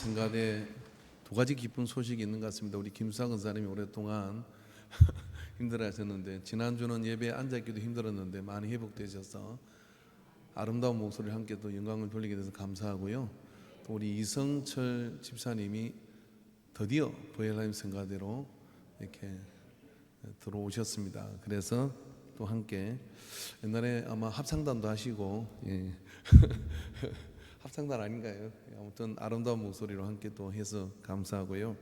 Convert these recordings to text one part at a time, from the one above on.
성가대 두 가지 기쁜 소식이 있는 것 같습니다. 우리 김수상 권사님이 오랫동안 힘들어하셨는데 지난주는 예배에 앉아있기도 힘들었는데 많이 회복되셔서 아름다운 목소리를 함께 또 영광을 돌리게 돼서 감사하고요. 또 우리 이성철 집사님이 드디어 보엘라임 성가대로 이렇게 들어오셨습니다. 그래서 또 함께 옛날에 아마 합창단도 하시고 합창단 아닌가요? 아무튼 아름다운 목소리로 함께 또 해서 감사하고요.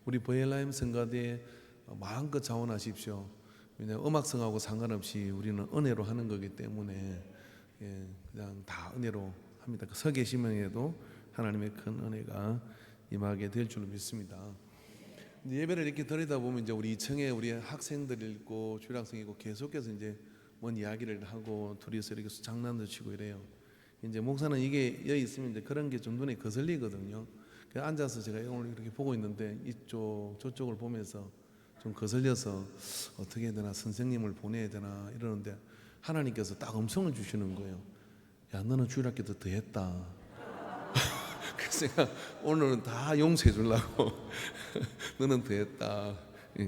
우리 보엘라임 성가대에 마음껏 자원하십시오. 왜냐하면 음악성하고 상관없이 우리는 은혜로 하는 거기 때문에 그냥 다 은혜로 합니다. 서 계시면에도 하나님의 큰 은혜가 임하게 될 줄로 믿습니다. 예배를 이렇게 드리다 보면 이제 우리 2층에 우리 학생들 있고 주일학생 있고 계속해서 이제 뭔 이야기를 하고 둘이서 이렇게 장난도 치고 이래요. 이제 목사는 이게 여기 있으면 이제 그런 게 좀 눈에 거슬리거든요. 그래서 앉아서 제가 오늘 이렇게 보고 있는데 이쪽 저쪽을 보면서 좀 거슬려서 어떻게 해야 되나, 선생님을 보내야 되나 이러는데 하나님께서 딱 음성을 주시는 거예요. 야, 너는 주일학교도 더 했다. 그래서 제가 오늘은 다 용서해 주려고 너는 더 했다.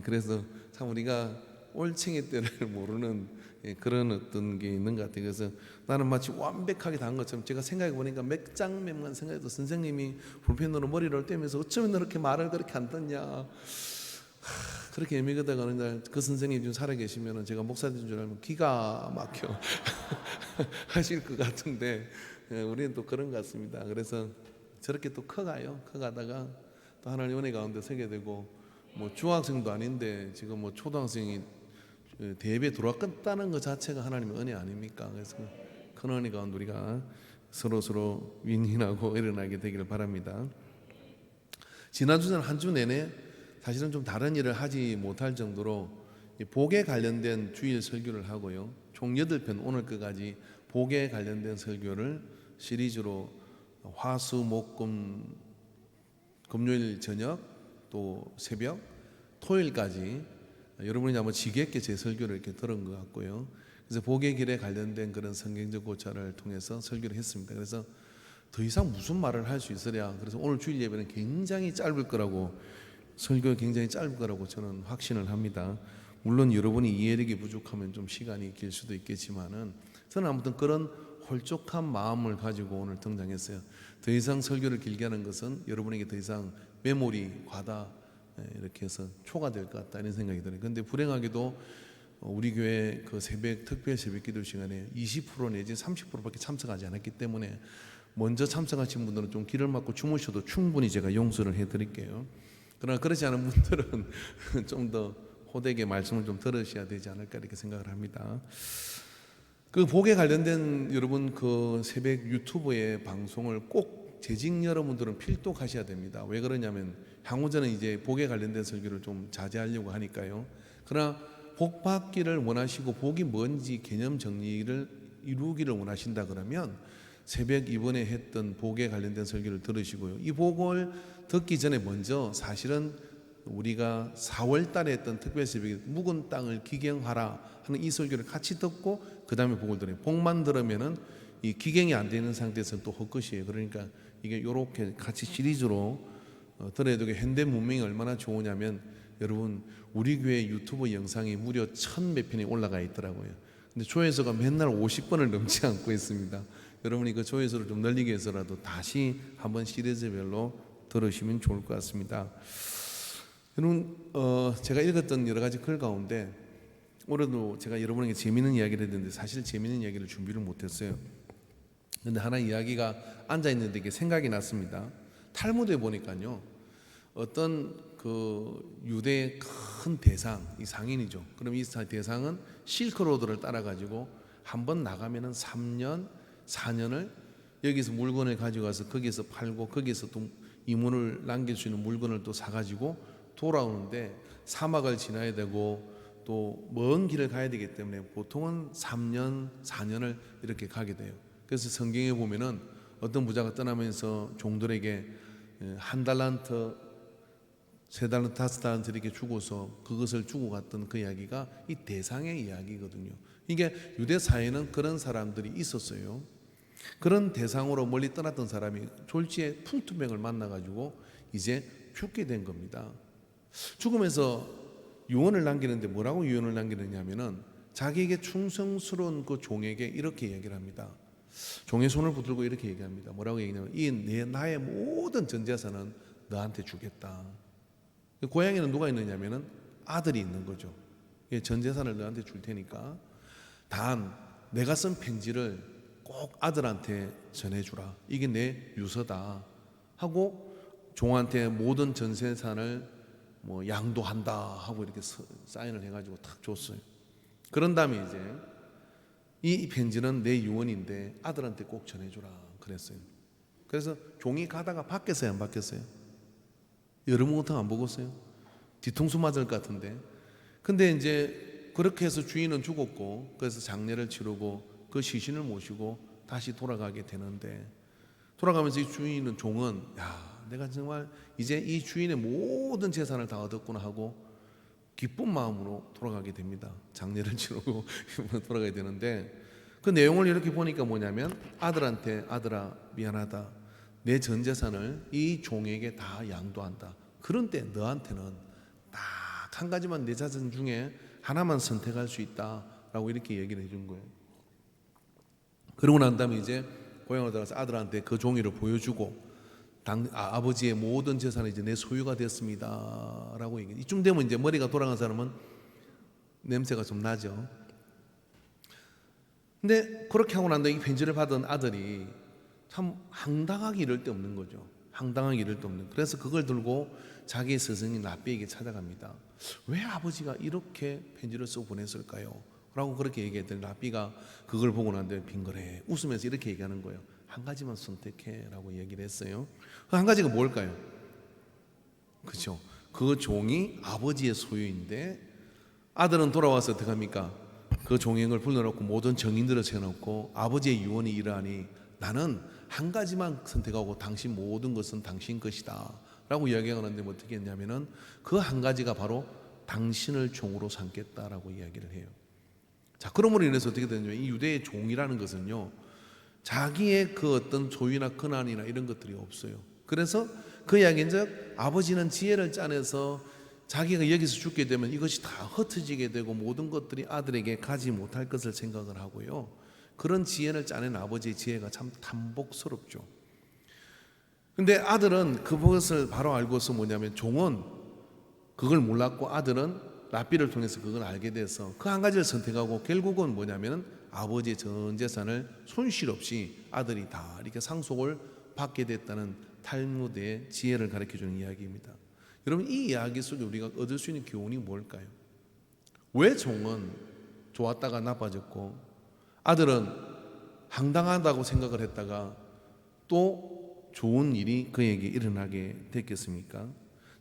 그래서 참 우리가 올챙이 때를 모르는 그런 어떤 게 있는 것 같아요. 그래서 나는 마치 완벽하게 다 한 것처럼 제가 생각해 보니까 몇 장면만 생각해도 선생님이 불펜으로 머리를 떼면서 어쩌면 그렇게 말을 그렇게 안 듣냐, 그렇게 애매하다가 어느 날 그 선생님이 좀 살아 계시면 제가 목사인 줄 알면 기가 막혀 하실 것 같은데 우리는 또 그런 것 같습니다. 그래서 저렇게 또 커가다가 또 하나님 은혜 가운데 서게 되고, 뭐 중학생도 아닌데 지금 뭐 초등학생이 대회에 들어왔다는 것 자체가 하나님의 은혜 아닙니까? 그래서 큰 은혜 가운데 우리가 서로 윈윈하고 일어나게 되기를 바랍니다. 지난주는 한 주 내내 사실은 좀 다른 일을 하지 못할 정도로 복에 관련된 주일 설교를 하고요. 총 8편 오늘 끝까지 복에 관련된 설교를 시리즈로 화수목금 금요일 저녁 또 새벽 토요일까지 여러분이 아마 지겹게 제 설교를 이렇게 들은 것 같고요. 그래서 복의 길에 관련된 그런 성경적 고찰을 통해서 설교를 했습니다. 그래서 더 이상 무슨 말을 할 수 있으랴. 그래서 오늘 주일 예배는 굉장히 짧을 거라고, 설교가 굉장히 짧을 거라고 저는 확신을 합니다. 물론 여러분이 이해력이 부족하면 좀 시간이 길 수도 있겠지만은 저는 아무튼 그런 홀쭉한 마음을 가지고 오늘 등장했어요. 더 이상 설교를 길게 하는 것은 여러분에게 더 이상 메모리 과다 이렇게 해서 초과될 것 같다 이런 생각이 들어요. 그런데 불행하게도 우리 교회 그 새벽 특별 새벽 기도 시간에 20% 내지 30%밖에 참석하지 않았기 때문에 먼저 참석하신 분들은 좀 길을 막고 주무셔도 충분히 제가 용서를 해드릴게요. 그러나 그렇지 않은 분들은 좀 더 호되게 말씀을 좀 들으셔야 되지 않을까 이렇게 생각을 합니다. 그 복에 관련된 여러분 그 새벽 유튜브의 방송을 꼭 재직 여러분들은 필독하셔야 됩니다. 왜 그러냐면 향후 저는 이제 복에 관련된 설교를 좀 자제하려고 하니까요. 그러나 복 받기를 원하시고 복이 뭔지 개념 정리를 이루기를 원하신다 그러면 새벽 이번에 했던 복에 관련된 설교를 들으시고요. 이 복을 듣기 전에 먼저 사실은 우리가 4월 달에 했던 특별 새벽에 묵은 땅을 기경하라 하는 이 설교를 같이 듣고 그 다음에 복을 들어요. 복만 들으면은 이 기경이 안 되는 상태에서는 또 헛것이에요. 그러니까 이게 이렇게 같이 시리즈로 들어야 되고, 현대 문명이 얼마나 좋으냐면 여러분 우리 교회 유튜브 영상이 무려 1000몇 편이 올라가 있더라고요. 근데 조회수가 맨날 50번을 넘지 않고 있습니다. 여러분이 그 조회수를 좀 늘리기 위해서라도 다시 한번 시리즈별로 들으시면 좋을 것 같습니다. 여러분 제가 읽었던 여러 가지 글 가운데 오늘도 제가 여러분에게 재미있는 이야기를 했는데 사실 재미있는 이야기를 준비를 못했어요. 그런데 하나 이야기가 앉아있는데 이게 생각이 났습니다. 탈무드에 보니까요, 어떤 그 유대의 큰 대상, 이 상인이죠. 그럼 이 대상은 실크로드를 따라가지고 한번 나가면은 3년 4년을 여기서 물건을 가져가서 거기서 팔고 거기서 또 이문을 남길 수 있는 물건을 또 사가지고 돌아오는데 사막을 지나야 되고 또 먼 길을 가야 되기 때문에 보통은 3년 4년을 이렇게 가게 돼요. 그래서 성경에 보면은 어떤 부자가 떠나면서 종들에게 1달란트 3달란트 5달란트 이렇게 주고서 그것을 주고 갔던 그 이야기가 이 대상의 이야기거든요. 이게 유대 사회는 그런 사람들이 있었어요. 그런 대상으로 멀리 떠났던 사람이 졸지에 풍투병을 만나가지고 이제 죽게 된 겁니다. 죽으면서 유언을 남기는데 뭐라고 유언을 남기느냐면은 자기에게 충성스러운 그 종에게 이렇게 얘기를 합니다. 종의 손을 붙들고 이렇게 얘기합니다. 뭐라고 얘기하냐면 나의 모든 전 재산은 너한테 주겠다. 고향에는 누가 있느냐면은 아들이 있는 거죠. 전 재산을 너한테 줄 테니까 단 내가 쓴 편지를 꼭 아들한테 전해주라. 이게 내 유서다 하고 종한테 모든 전 재산을 뭐 양도한다 하고 이렇게 사인을 해가지고 탁 줬어요. 그런 다음에 이제 이 편지는 내 유언인데 아들한테 꼭 전해주라 그랬어요. 그래서 종이 가다가 바뀌었어요, 안 바뀌었어요? 여러분 안 보겠어요? 뒤통수 맞을 것 같은데. 근데 이제 그렇게 해서 주인은 죽었고, 그래서 장례를 치르고 그 시신을 모시고 다시 돌아가게 되는데, 돌아가면서 이 주인은, 종은 내가 정말 이제 이 주인의 모든 재산을 다 얻었구나 하고 기쁜 마음으로 돌아가게 됩니다. 장례를 치르고 돌아가게 되는데, 그 내용을 이렇게 보니까 뭐냐면 아들한테 아들아 미안하다, 내 전 재산을 이 종에게 다 양도한다. 그런데 너한테는 딱 한 가지만 내 자산 중에 하나만 선택할 수 있다라고 이렇게 얘기를 해준 거예요. 그러고 난 다음에 이제 고향으로 들어가서 아들한테 그 종이를 보여주고 아버지의 모든 재산이 이제 내 소유가 됐습니다라고 얘기해. 이쯤 되면 이제 머리가 돌아간 사람은 냄새가 좀 나죠. 근데 그렇게 하고 난 다음에 이 편지를 받은 아들이 참 황당하기 이를 데 없는 거죠. 황당하기 이를 데 없는. 그래서 그걸 들고 자기 스승인 라비에게 찾아갑니다. 왜 아버지가 이렇게 편지를 쓰고 보냈을까요? 라고 그렇게 얘기했더니 라비가 그걸 보고 난 다음에 빙그레 웃으면서 이렇게 얘기하는 거예요. 한 가지만 선택해 라고 얘기를 했어요. 그 한 가지가 뭘까요? 그렇죠. 그 종이 아버지의 소유인데 아들은 돌아와서 어떻게 합니까? 그 종행을 불러놓고 모든 정인들을 세워놓고 아버지의 유언이 이러하니 나는 한 가지만 선택하고 당신 모든 것은 당신 것이다 라고 이야기하는데 어떻게 했냐면은 그 한 가지가 바로 당신을 종으로 삼겠다라고 이야기를 해요. 자, 그러므로 인해서 어떻게 되냐면 이 유대의 종이라는 것은요, 자기의 그 어떤 소유나 권한이나 이런 것들이 없어요. 그래서 그 이야기인즉 아버지는 지혜를 짜내서 자기가 여기서 죽게 되면 이것이 다 흩어지게 되고 모든 것들이 아들에게 가지 못할 것을 생각을 하고요, 그런 지혜를 짜낸 아버지의 지혜가 참 탐복스럽죠. 근데 아들은 그것을 바로 알고서 뭐냐면 종은 그걸 몰랐고 아들은 라비를 통해서 그걸 알게 돼서 그 한 가지를 선택하고 결국은 뭐냐면 아버지의 전 재산을 손실 없이 아들이 다 이렇게 상속을 받게 됐다는 탈무드의 지혜를 가르쳐주는 이야기입니다. 여러분, 이 이야기 속에 우리가 얻을 수 있는 교훈이 뭘까요? 왜 종은 좋았다가 나빠졌고 아들은 황당하다고 생각을 했다가 또 좋은 일이 그에게 일어나게 됐겠습니까?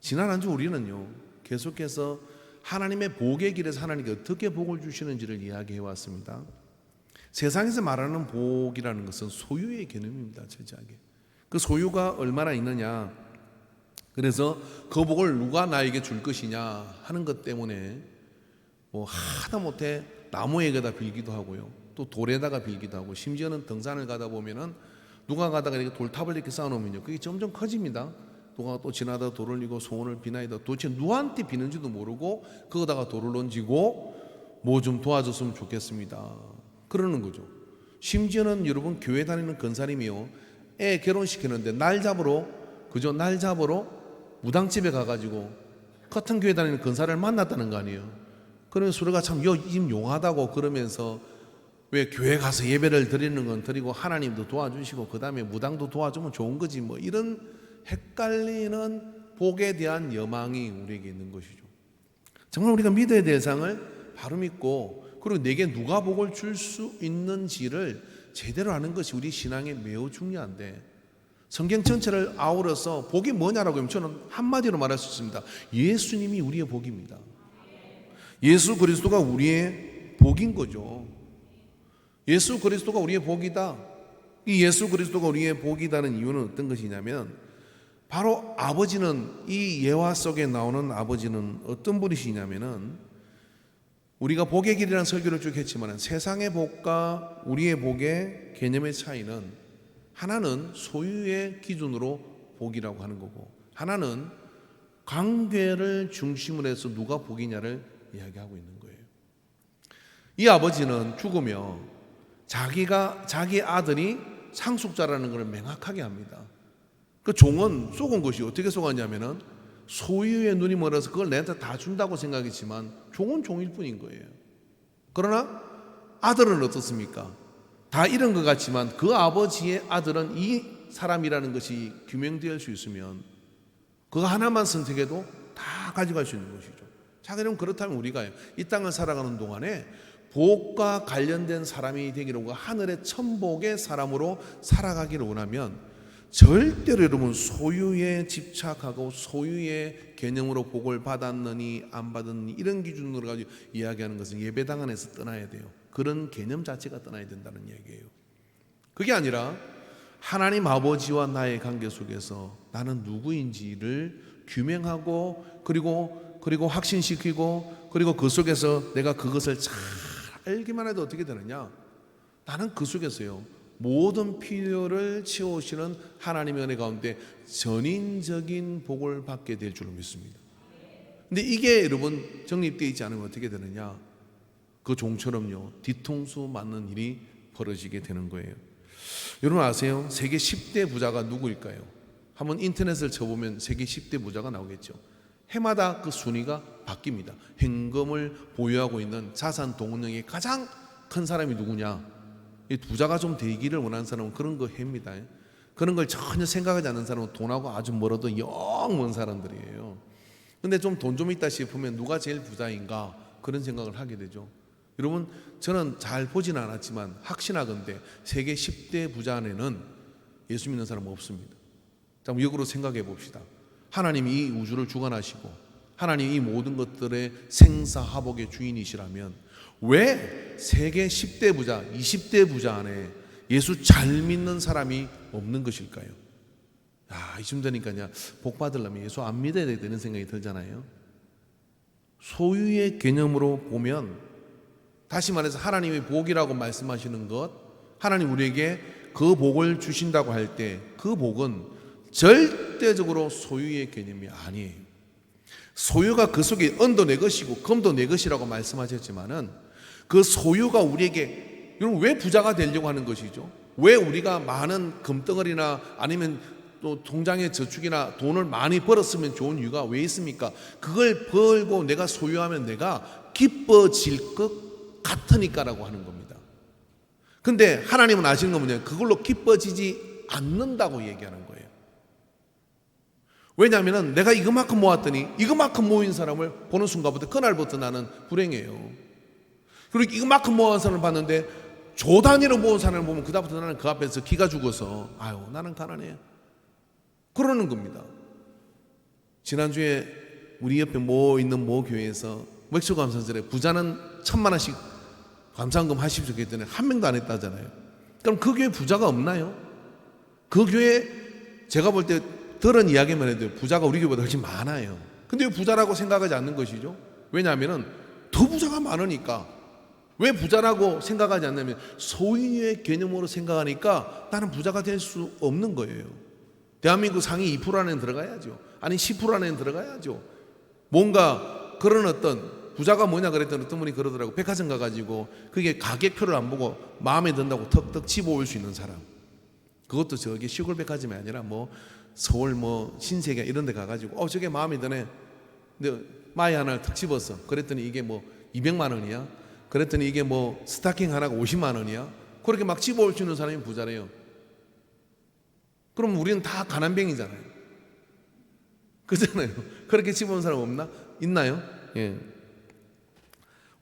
지난 한 주 우리는요, 계속해서 하나님의 복의 길에서 하나님께 어떻게 복을 주시는지를 이야기해 왔습니다. 세상에서 말하는 복이라는 것은 소유의 개념입니다. 철저하게 그 소유가 얼마나 있느냐, 그래서 그 복을 누가 나에게 줄 것이냐 하는 것 때문에 뭐 하다못해 나무에게다 빌기도 하고요, 또 돌에다가 빌기도 하고, 심지어는 등산을 가다 보면은 누가 가다가 이렇게 돌탑을 이렇게 쌓아놓으면요, 그게 점점 커집니다. 누가 또 지나다 돌을 올리고 소원을 비나이다 도대체 누구한테 비는지도 모르고 거기다가 돌을 얹고 뭐 좀 도와줬으면 좋겠습니다 그러는 거죠. 심지어는 여러분, 교회 다니는 권사님이요, 애 결혼시키는데 날 잡으러 무당집에 가가지고 같은 교회 다니는 권사를 만났다는 거 아니에요. 그러면 소리가 참 용하다고 그러면서, 왜 교회 가서 예배를 드리는 건 드리고 하나님도 도와주시고 그 다음에 무당도 도와주면 좋은 거지 뭐, 이런 헷갈리는 복에 대한 여망이 우리에게 있는 것이죠. 정말 우리가 믿어야 될 대상을 바로 믿고, 그리고 내게 누가 복을 줄 수 있는지를 제대로 아는 것이 우리 신앙에 매우 중요한데, 성경 전체를 아우러서 복이 뭐냐라고 하면 저는 한마디로 말할 수 있습니다. 예수님이 우리의 복입니다. 예수 그리스도가 우리의 복인 거죠. 예수 그리스도가 우리의 복이다. 이 예수 그리스도가 우리의 복이다는 이유는 어떤 것이냐면, 바로 아버지는, 이 예화 속에 나오는 아버지는 어떤 분이시냐면은 우리가 복의 길이라는 설교를 쭉 했지만 세상의 복과 우리의 복의 개념의 차이는 하나는 소유의 기준으로 복이라고 하는 거고 하나는 관계를 중심으로 해서 누가 복이냐를 이야기하고 있는 거예요. 이 아버지는 죽으며 자기 아들이 상속자라는 걸 명확하게 합니다. 그 종은 속은 것이 어떻게 속았냐면은 소유의 눈이 멀어서 그걸 내한테 다 준다고 생각했지만 종은 종일 뿐인 거예요. 그러나 아들은 어떻습니까? 다 잃은 것 같지만 그 아버지의 아들은 이 사람이라는 것이 규명될 수 있으면 그거 하나만 선택해도 다 가져갈 수 있는 것이죠. 자, 그럼 그렇다면 우리가 이 땅을 살아가는 동안에 복과 관련된 사람이 되기를 원하고 하늘의 천복의 사람으로 살아가기를 원하면 절대로 여러분 소유에 집착하고 소유의 개념으로 복을 받았느니 안 받았느니 이런 기준으로 가지고 이야기하는 것은 예배당 안에서 떠나야 돼요. 그런 개념 자체가 떠나야 된다는 얘기예요. 그게 아니라 하나님 아버지와 나의 관계 속에서 나는 누구인지를 규명하고 그리고 확신시키고 그리고 그 속에서 내가 그것을 잘 알기만 해도 어떻게 되느냐? 나는 그 속에서요 모든 필요를 채우시는 하나님의 은혜 가운데 전인적인 복을 받게 될 줄로 믿습니다. 근데 이게 여러분 정립되어 있지 않으면 어떻게 되느냐? 그 종처럼요 뒤통수 맞는 일이 벌어지게 되는 거예요. 여러분 아세요? 세계 10대 부자가 누구일까요? 한번 인터넷을 쳐보면 세계 10대 부자가 나오겠죠. 해마다 그 순위가 바뀝니다. 현금을 보유하고 있는 자산 동원력이 가장 큰 사람이 누구냐? 이 부자가 좀 되기를 원하는 사람은 그런 거 합니다. 그런 걸 전혀 생각하지 않는 사람은 돈하고 아주 멀어도 영 먼 사람들이에요. 근데 좀 돈 좀 있다 싶으면 누가 제일 부자인가 그런 생각을 하게 되죠. 여러분 저는 잘 보지는 않았지만 확신하건대 세계 10대 부자 안에는 예수 믿는 사람은 없습니다. 자, 역으로 생각해 봅시다. 하나님이 이 우주를 주관하시고 하나님이 이 모든 것들의 생사화복의 주인이시라면 왜 세계 10대 부자, 20대 부자 안에 예수 잘 믿는 사람이 없는 것일까요? 이쯤 되니까요 복 받으려면 예수 안 믿어야 되는 생각이 들잖아요. 소유의 개념으로 보면 다시 말해서 하나님이 복이라고 말씀하시는 것, 하나님 우리에게 그 복을 주신다고 할 때 그 복은 절대적으로 소유의 개념이 아니에요. 소유가 그 속에 은도 내 것이고 금도 내 것이라고 말씀하셨지만은 그 소유가 우리에게 여러분 왜 부자가 되려고 하는 것이죠? 왜 우리가 많은 금덩어리나 아니면 또 통장의 저축이나 돈을 많이 벌었으면 좋은 이유가 왜 있습니까? 그걸 벌고 내가 소유하면 내가 기뻐질 것 같으니까라고 하는 겁니다. 근데 하나님은 아시는 건 뭐냐면 그걸로 기뻐지지 않는다고 얘기하는 거예요. 왜냐하면 내가 이거만큼 모았더니 이거만큼 모인 사람을 보는 순간부터 그날부터 나는 불행해요. 그리고 이거만큼 모은 사람을 봤는데 조 단위로 모은 사람을 보면 그다음부터 나는 그 앞에서 기가 죽어서 나는 가난해 그러는 겁니다. 지난주에 우리 옆에 있는 교회에서 맥주감사절에 부자는 1,000만 원씩 감사헌금 하십시오 그랬더니 한 명도 안 했다잖아요. 그럼 그 교회 부자가 없나요? 그 교회 제가 볼 때 들은 이야기만 해도 부자가 우리 교회보다 훨씬 많아요. 근데 왜 부자라고 생각하지 않는 것이죠? 왜냐하면 더 부자가 많으니까. 왜 부자라고 생각하지 않냐면 소유의 개념으로 생각하니까 나는 부자가 될 수 없는 거예요. 대한민국 상위 2% 안에는 들어가야죠. 아니 10% 안에는 들어가야죠. 뭔가 그런 어떤 부자가 뭐냐 그랬더니 어떤 분이 그러더라고. 백화점 가가지고 그게 가격표를 안 보고 마음에 든다고 턱턱 집어올 수 있는 사람. 그것도 저기 시골 백화점이 아니라 서울 신세계 이런 데 가가지고 저게 마음에 드네. 근데 마이 하나를 턱 집었어. 그랬더니 이게 200만 원이야. 그랬더니 이게 스타킹 하나가 50만 원이야. 그렇게 막 집어올 수 있는 사람이 부자래요. 그럼 우리는 다 가난뱅이잖아요. 그렇잖아요. 그렇게 집어온 사람 없나? 있나요? 예.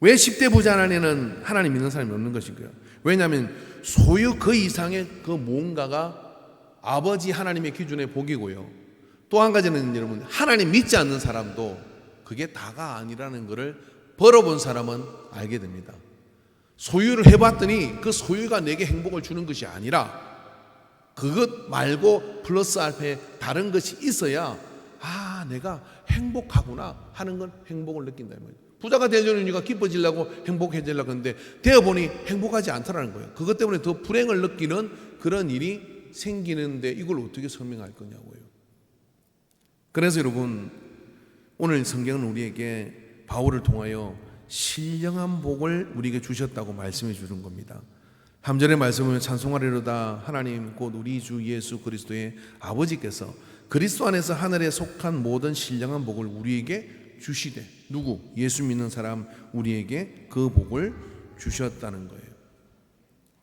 왜 10대 부자 안에는 하나님 믿는 사람이 없는 것인가요? 왜냐하면 소유 그 이상의 그 뭔가가 아버지 하나님의 기준의 복이고요. 또 한 가지는 여러분 하나님 믿지 않는 사람도 그게 다가 아니라는 것을 벌어본 사람은 알게 됩니다. 소유를 해봤더니 그 소유가 내게 행복을 주는 것이 아니라 그것 말고 플러스 알파에 다른 것이 있어야 내가 행복하구나 하는 건 행복을 느낀다. 부자가 되려는 이유가 기뻐지려고 행복해지려고 하는데 되어보니 행복하지 않더라는 거예요. 그것 때문에 더 불행을 느끼는 그런 일이 생기는데 이걸 어떻게 설명할 거냐고요. 그래서 여러분, 오늘 성경은 우리에게 바울을 통하여 신령한 복을 우리에게 주셨다고 말씀해 주는 겁니다. 3절의 말씀을 찬송하리로다. 하나님 곧 우리 주 예수 그리스도의 아버지께서 그리스도 안에서 하늘에 속한 모든 신령한 복을 우리에게 주시되, 누구? 예수 믿는 사람 우리에게 그 복을 주셨다는 거예요.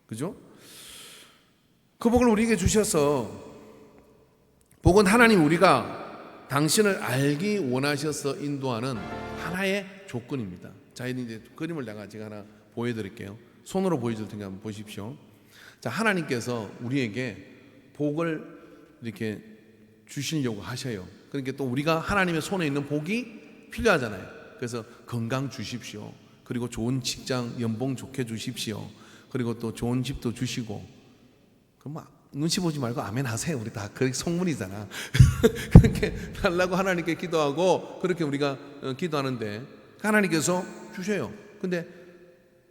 그죠? 그 복을 우리에게 주셔서, 복은 하나님 우리가 당신을 알기 원하셔서 인도하는 하나의 조건입니다. 자, 이제 그림을 제가 하나 보여드릴게요. 손으로 보여줄 테니까 한번 보십시오. 자, 하나님께서 우리에게 복을 이렇게 주시려고 하셔요. 그러니까 또 우리가 하나님의 손에 있는 복이 필요하잖아요. 그래서 건강 주십시오. 그리고 좋은 직장, 연봉 좋게 주십시오. 그리고 또 좋은 집도 주시고. 그럼 막 눈치 보지 말고 아멘 하세요. 우리 다 그렇게 속물이잖아. 그렇게 달라고 하나님께 기도하고 그렇게 우리가 기도하는데 하나님께서 주셔요. 근데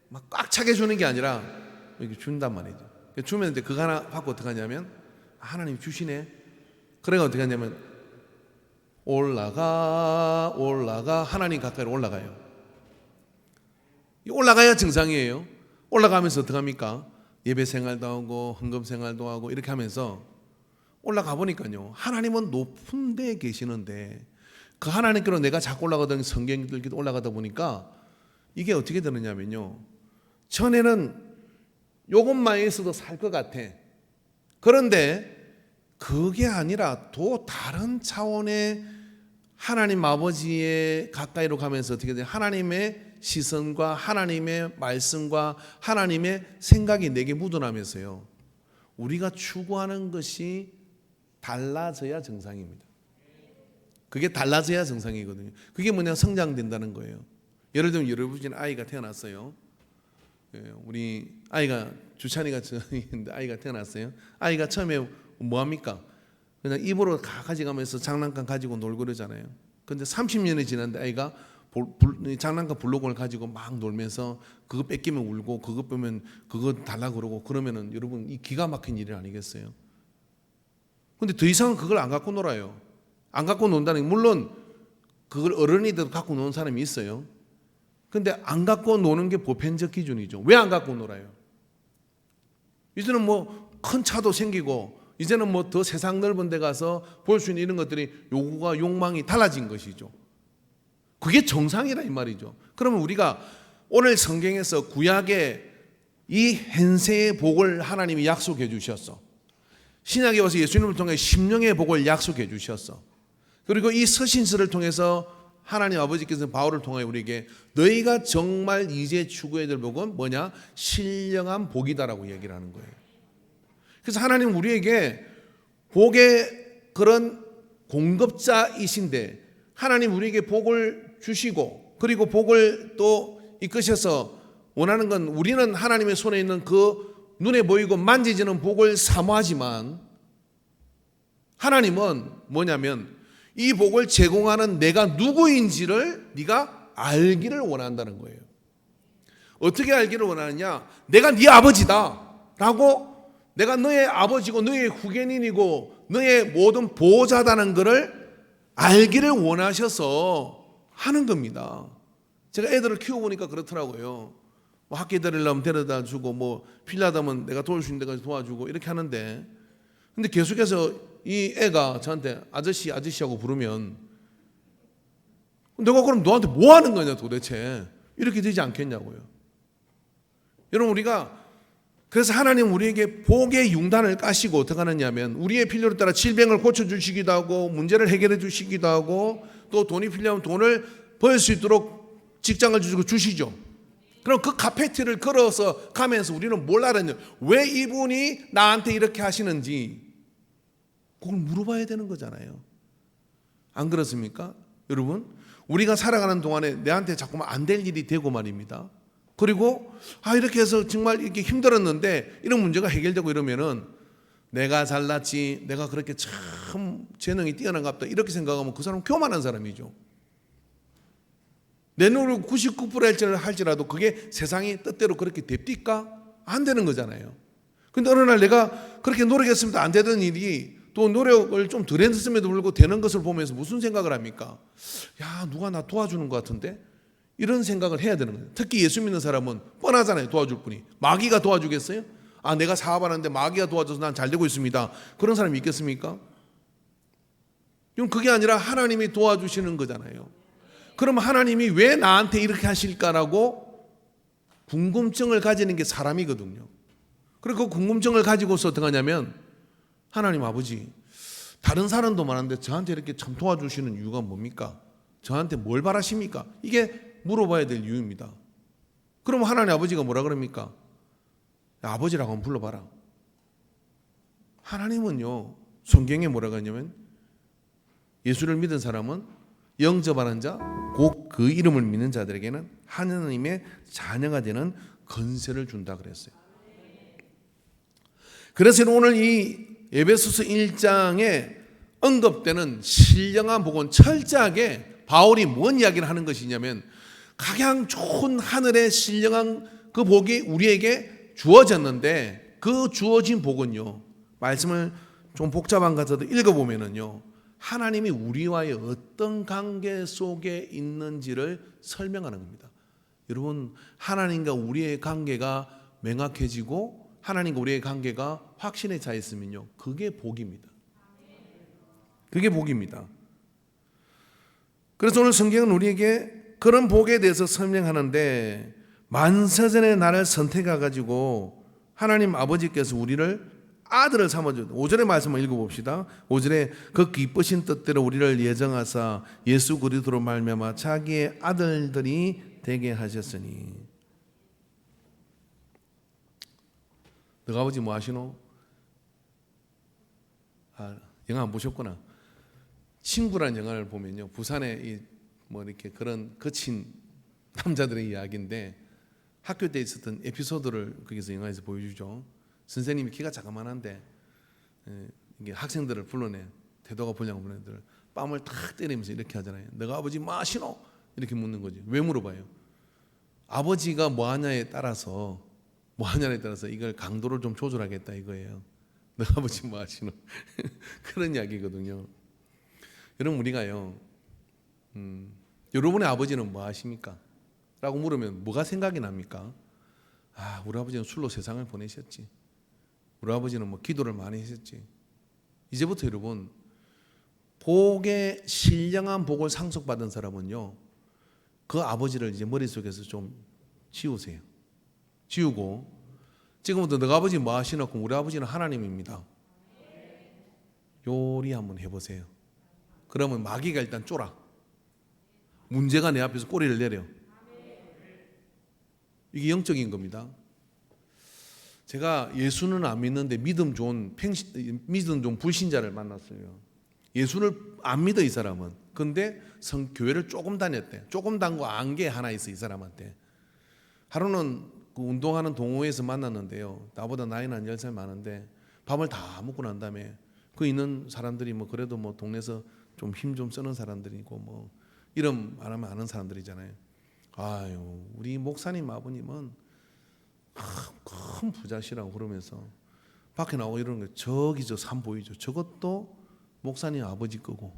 막 꽉 차게 주는 게 아니라 이렇게 준단 말이죠. 주면 이제 그거 하나 받고 어떻게 하냐면, 하나님 주시네. 그래가 어떻게 하냐면 올라가 하나님 가까이로 올라가요. 올라가야 정상이에요. 올라가면서 어떻게 합니까? 예배 생활도 하고 헌금 생활도 하고 이렇게 하면서 올라가 보니까요, 하나님은 높은 데에 계시는데 그 하나님께로 내가 자꾸 올라가던 성경 읽기도 올라가다 보니까 이게 어떻게 되느냐면요, 전에는 요것만 있어도 살 것 같아. 그런데 그게 아니라 또 다른 차원의 하나님 아버지의 가까이로 가면서 어떻게 돼요? 하나님의 시선과 하나님의 말씀과 하나님의 생각이 내게 묻어나면서요, 우리가 추구하는 것이 달라져야 정상입니다. 그게 달라져야 정상이거든요. 그게 뭐냐, 성장된다는 거예요. 예를 들면 여러분이 아이가 태어났어요. 우리 아이가 주찬이가 있는데 아이가 태어났어요. 아이가 처음에 뭐 합니까? 그냥 입으로 가져가면서 장난감 가지고 놀고 그러잖아요. 근데 30년이 지났는데 아이가 장난감 블록을 가지고 막 놀면서 그거 뺏기면 울고 그거 빼면 그거 달라고 그러고 그러면은 여러분, 이 기가 막힌 일 아니겠어요? 근데 더 이상은 그걸 안 갖고 놀아요. 안 갖고 논다는 게, 물론 그걸 어른이도 갖고 노는 사람이 있어요. 근데 안 갖고 노는 게 보편적 기준이죠. 왜 안 갖고 놀아요? 이제는 뭐 큰 차도 생기고 이제는 뭐 더 세상 넓은 데 가서 볼 수 있는 이런 것들이 요구가 욕망이 달라진 것이죠. 그게 정상이라 이 말이죠. 그러면 우리가 오늘 성경에서 구약의 이 현세의 복을 하나님이 약속해 주셨어. 신약에 와서 예수님을 통해 심령의 복을 약속해 주셨어. 그리고 이 서신서를 통해서 하나님 아버지께서 바울을 통해 우리에게 너희가 정말 이제 추구해야 될 복은 뭐냐? 신령한 복이다라고 얘기를 하는 거예요. 그래서 하나님은 우리에게 복의 그런 공급자이신데, 하나님 우리에게 복을 주시고 그리고 복을 또 이끄셔서 원하는 건, 우리는 하나님의 손에 있는 그 눈에 보이고 만지지는 복을 사모하지만 하나님은 뭐냐면 이 복을 제공하는 내가 누구인지를 네가 알기를 원한다는 거예요. 어떻게 알기를 원하느냐? 내가 네 아버지다 라고, 내가 너의 아버지고 너의 후계인이고 너의 모든 보호자다는 것을 알기를 원하셔서 하는 겁니다. 제가 애들을 키워보니까 그렇더라고요. 뭐 학교 데리려면 데려다 주고, 뭐 필요하다면 내가 도울 수 있는 데까지 도와주고 이렇게 하는데, 근데 계속해서 이 애가 저한테 아저씨 아저씨하고 부르면 내가 그럼 너한테 뭐 하는 거냐 도대체, 이렇게 되지 않겠냐고요. 여러분, 우리가 그래서 하나님 우리에게 복의 융단을 까시고 어떻게 하느냐면, 우리의 필요에 따라 질병을 고쳐주시기도 하고 문제를 해결해 주시기도 하고, 또 돈이 필요하면 돈을 벌 수 있도록 직장을 주시고 주시죠. 그럼 그 카페트를 걸어서 가면서 우리는 뭘 알았냐, 왜 이분이 나한테 이렇게 하시는지 그걸 물어봐야 되는 거잖아요. 안 그렇습니까? 여러분, 우리가 살아가는 동안에 내한테 자꾸만 안 될 일이 되고 말입니다. 그리고 이렇게 해서 정말 이렇게 힘들었는데 이런 문제가 해결되고 이러면은 내가 잘났지, 내가 그렇게 참 재능이 뛰어난가 보다 이렇게 생각하면 그 사람은 교만한 사람이죠. 내 노력 99% 할지라도 그게 세상의 뜻대로 그렇게 됩니까? 안 되는 거잖아요. 근데 어느 날 내가 그렇게 노력했으면 안 되던 일이 또 노력을 좀 덜 했음에도 불구하고 되는 것을 보면서 무슨 생각을 합니까? 야, 누가 나 도와주는 것 같은데? 이런 생각을 해야 되는 거예요. 특히 예수 믿는 사람은 뻔하잖아요. 도와줄 분이. 마귀가 도와주겠어요? 아, 내가 사업하는데 마귀가 도와줘서 난 잘 되고 있습니다. 그런 사람이 있겠습니까? 그럼 그게 아니라 하나님이 도와주시는 거잖아요. 그럼 하나님이 왜 나한테 이렇게 하실까라고 궁금증을 가지는 게 사람이거든요. 그리고 그 궁금증을 가지고서 어떻게 하냐면, 하나님 아버지, 다른 사람도 많은데 저한테 이렇게 참 도와주시는 이유가 뭡니까? 저한테 뭘 바라십니까? 이게 물어봐야 될 이유입니다. 그럼 하나님 아버지가 뭐라 그럽니까? 야, 아버지라고 한번 불러봐라. 하나님은요, 성경에 뭐라고 하냐면, 예수를 믿은 사람은 영접하는 자, 곧 그 이름을 믿는 자들에게는 하나님의 자녀가 되는 권세를 준다 그랬어요. 그래서 오늘 이 에베소서 1장에 언급되는 신령한 복은 철저하게 바울이 뭔 이야기를 하는 것이냐면, 가장 좋은 하늘의 신령한 그 복이 우리에게 주어졌는데, 그 주어진 복은요, 말씀을 좀 복잡한 것 같아도 읽어보면은요, 하나님이 우리와의 어떤 관계 속에 있는지를 설명하는 겁니다. 여러분, 하나님과 우리의 관계가 명확해지고 하나님과 우리의 관계가 확신에 차 있으면요, 그게 복입니다. 그게 복입니다. 그래서 오늘 성경은 우리에게 그런 복에 대해서 설명하는데, 만세전에 나를 선택해가지고 하나님 아버지께서 우리를 아들을 삼아줘. 5절의 말씀을 읽어봅시다. 5절에 그 기쁘신 뜻대로 우리를 예정하사 예수 그리스도로 말미암아 자기의 아들들이 되게 하셨으니. 너가 아버지 뭐 하시노? 아, 영화 안 보셨구나. 친구란 영화를 보면요, 부산에 뭐 이렇게 그런 거친 남자들의 이야기인데, 학교 때 있었던 에피소드를 거기서 영화에서 보여주죠. 선생님이 키가 자그만한데 이게 학생들을 불러내, 태도가 불량한 분들 뺨을 탁 때리면서 이렇게 하잖아요. 너가 아버지 뭐 하시노? 이렇게 묻는 거지. 왜 물어봐요? 아버지가 뭐 하냐에 따라서 이걸 강도를 좀 조절하겠다 이거예요. 너가 아버지 뭐 하시노? 그런 이야기거든요. 여러분, 우리가요, 여러분의 아버지는 뭐 하십니까? 라고 물으면 뭐가 생각이 납니까? 아, 우리 아버지는 술로 세상을 보내셨지. 우리 아버지는 뭐 기도를 많이 하셨지. 이제부터 여러분, 복의 신령한 복을 상속받은 사람은요, 그 아버지를 이제 머릿속에서 좀 지우세요. 지우고, 지금부터 너가 아버지 뭐 하시나? 우리 아버지는 하나님입니다. 요리 한번 해보세요. 그러면 마귀가 일단 쫄아. 문제가 내 앞에서 꼬리를 내려. 이게 영적인 겁니다. 제가 예수는 안 믿는데 믿음 좋은 불신자를 만났어요. 예수를 안 믿어, 이 사람은. 근데 교회를 조금 다녔대. 조금 다니고 안 게 하나 있어, 이 사람한테. 하루는 그 운동하는 동호회에서 만났는데요, 나보다 나이는 한 10살 많은데 밥을 다 먹고 난 다음에 그 있는 사람들이 뭐 그래도 뭐 동네에서 좀 힘 좀 쓰는 사람들이고 뭐 이름 말하면 아는 사람들이잖아요. 아유, 우리 목사님 아버님은 큰 부자시라고 그러면서 밖에 나오고 이러는 거, 저기 저 산 보이죠? 저것도 목사님 아버지 거고,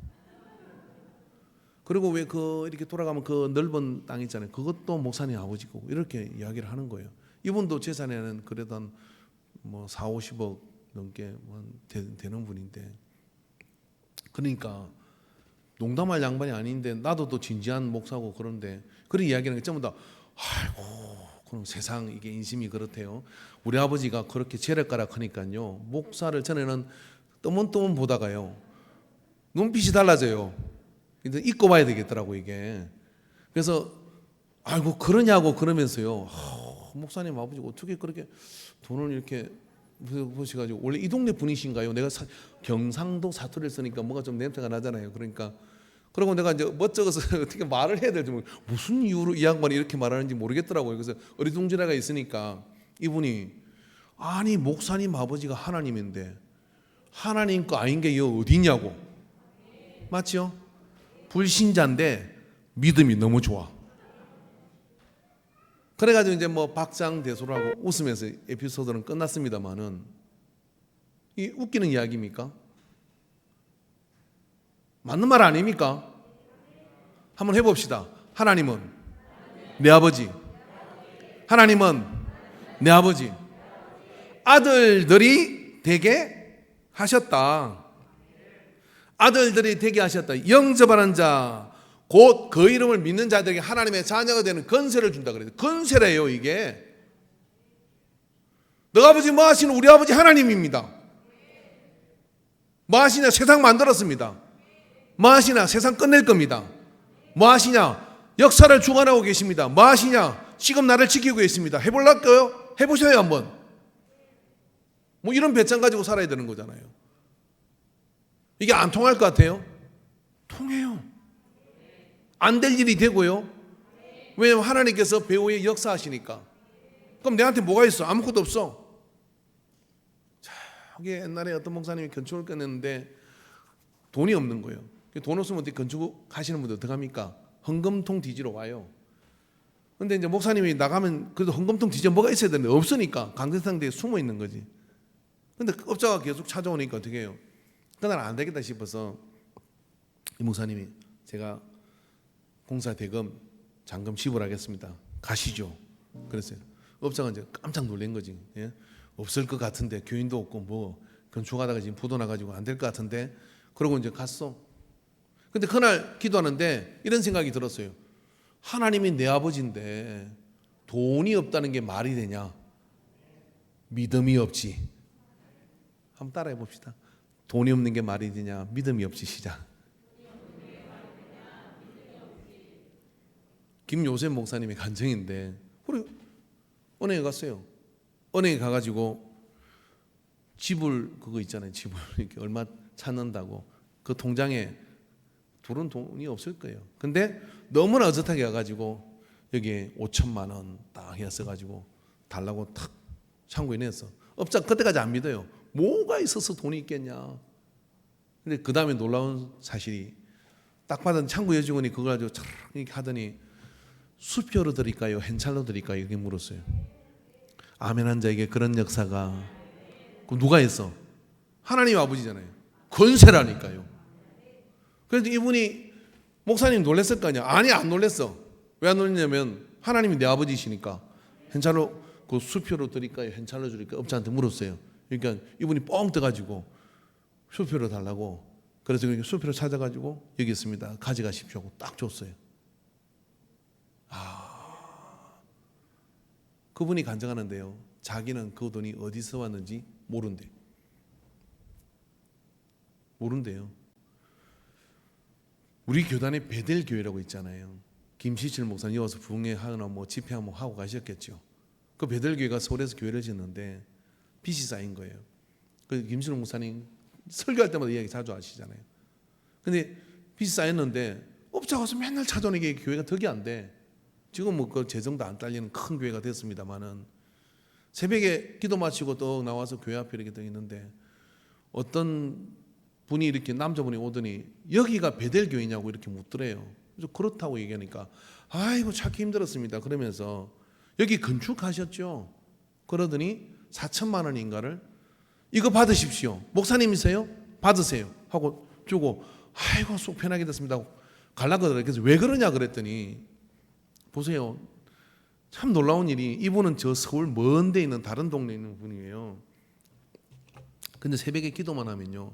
그리고 왜 이렇게 돌아가면 그 넓은 땅 있잖아요, 그것도 목사님 아버지 거고, 이렇게 이야기를 하는 거예요. 이분도 재산에는 그래도 한 뭐 4, 50억 넘게 되는 분인데, 그러니까 농담할 양반이 아닌데 나도 또 진지한 목사고 그런데 그런 이야기하는 게 전부 다 아이고, 그럼 세상 이게 인심이 그렇대요. 우리 아버지가 그렇게 재력가락 하니까요, 목사를 전에는 뜨문뜨문 보다가요 눈빛이 달라져요. 근데 잊고 봐야 되겠더라고 이게. 그래서 아이고 그러냐고 그러면서요, 목사님 아버지가 어떻게 그렇게 돈을 이렇게 보시가지고, 원래 이 동네 분이신가요? 내가 경상도 사투리를 쓰니까 뭔가 좀 냄새가 나잖아요. 그러니까 그리고 내가 이제 멋쩍어서 어떻게 말을 해야 될지 무슨 이유로 이 양반이 이렇게 말하는지 모르겠더라고요. 그래서 어리둥절해가 있으니까 이분이, 아니 목사님 아버지가 하나님인데 하나님 거 아닌 게 이 어디냐고. 맞죠? 불신자인데 믿음이 너무 좋아. 그래가지고 이제 뭐 박장대소라고 웃으면서 에피소드는 끝났습니다만은 이 웃기는 이야기입니까? 맞는 말 아닙니까? 한번 해봅시다. 하나님은 내 아버지, 하나님은 내 아버지, 아들들이 되게 하셨다. 아들들이 되게 하셨다. 영접하는 자, 곧 그 이름을 믿는 자들에게 하나님의 자녀가 되는 건세를 준다 그래요. 건세래요 이게. 너 아버지 뭐 하시는? 우리 아버지 하나님입니다. 뭐 하시냐? 세상 만들었습니다. 뭐 하시냐? 세상 끝낼 겁니다. 뭐 하시냐? 역사를 주관하고 계십니다. 뭐 하시냐? 지금 나를 지키고 계십니다. 해볼까요? 해보셔요 한번. 뭐 이런 배짱 가지고 살아야 되는 거잖아요. 이게 안 통할 것 같아요? 통해요. 안 될 일이 되고요. 왜냐하면 하나님께서 배후에 역사하시니까. 그럼 내한테 뭐가 있어? 아무것도 없어. 자, 이게 옛날에 어떤 목사님이 건축을 끝냈는데 돈이 없는 거예요. 돈 없으면 어떻게 건축하시는 분들 어떡합니까? 헌금통 뒤지러 와요. 근데 이제 목사님이 나가면 그래도 헌금통 뒤져 뭐가 있어야 되는데 없으니까 강대상대에 숨어 있는 거지. 근데 업자가 계속 찾아오니까 어떻게 해요? 그날 안 되겠다 싶어서 이 목사님이 제가 공사 대금 잔금 지불하겠습니다. 가시죠. 그랬어요. 업자가 이제 깜짝 놀란 거지. 예? 없을 것 같은데 교인도 없고 뭐 건축하다가 지금 부도 나가지고 안 될 것 같은데 그러고 이제 갔어. 근데 그날 기도하는데 이런 생각이 들었어요. 하나님이 내 아버지인데 돈이 없다는 게 말이 되냐? 믿음이 없지. 한번 따라해 봅시다. 돈이 없는 게 말이 되냐? 믿음이 없지. 시작. 김요셉 목사님의 간증인데 그래 은행에 갔어요. 은행에 가가지고 지불 그거 있잖아요. 지불 이렇게 얼마 찾는다고 그 통장에 둘은 돈이 없을 거예요. 근데 너무나 어젓하게 가가지고 여기에 5천만 원 딱 해서 달라고 탁 창구에 냈어. 업자 그때까지 안 믿어요. 뭐가 있어서 돈이 있겠냐. 근데 그 다음에 놀라운 사실이 딱 받은 창구 여직원이 그걸 가지고 촤르 이렇게 하더니 수표로 드릴까요? 현찰로 드릴까요? 이렇게 물었어요. 아멘한 자에게 그런 역사가 누가 했어? 하나님 아버지잖아요. 권세라니까요. 그래서 이분이 목사님 놀랬을 거 아니야? 아니 안 놀랬어. 왜 안 놀랬냐면 하나님이 내 아버지시니까 현찰로 그 수표로 드릴까요? 현찰로 드릴까요? 업자한테 물었어요. 그러니까 이분이 뻥 떠가지고 수표로 달라고 그래서 수표를 찾아가지고 여기 있습니다. 가져가십시오 하고 딱 줬어요. 그분이 간증하는데요. 자기는 그 돈이 어디서 왔는지 모른대. 모른대요. 우리 교단에 베델 교회라고 있잖아요. 김시칠 목사님 와서 부흥회하거나 뭐 집회 한번 하고 가셨겠죠. 그 베델 교회가 서울에서 교회를 짓는데 빚이 쌓인 거예요. 그 김시칠 목사님 설교할 때마다 이야기 자주 하시잖아요. 근데 빚이 쌓였는데 업자 와서 맨날 찾아오는 게 교회가 덕이 안 돼. 지금 뭐 그 재정도 안 딸리는 큰 교회가 됐습니다만은 새벽에 기도 마치고 또 나와서 교회 앞에 이렇게 떠 있는데 어떤 분이 이렇게 남자분이 오더니 여기가 베델 교회냐고 이렇게 묻더래요. 그래서 그렇다고 얘기하니까 아이고 찾기 힘들었습니다. 그러면서 여기 건축하셨죠? 그러더니 4천만 원인가를 이거 받으십시오. 목사님이세요? 받으세요. 하고 주고 아이고 속 편하게 됐습니다. 갈라거더라고요. 그래서 왜 그러냐 그랬더니 보세요. 참 놀라운 일이 이분은 저 서울 먼 데 있는 다른 동네에 있는 분이에요. 근데 새벽에 기도만 하면요.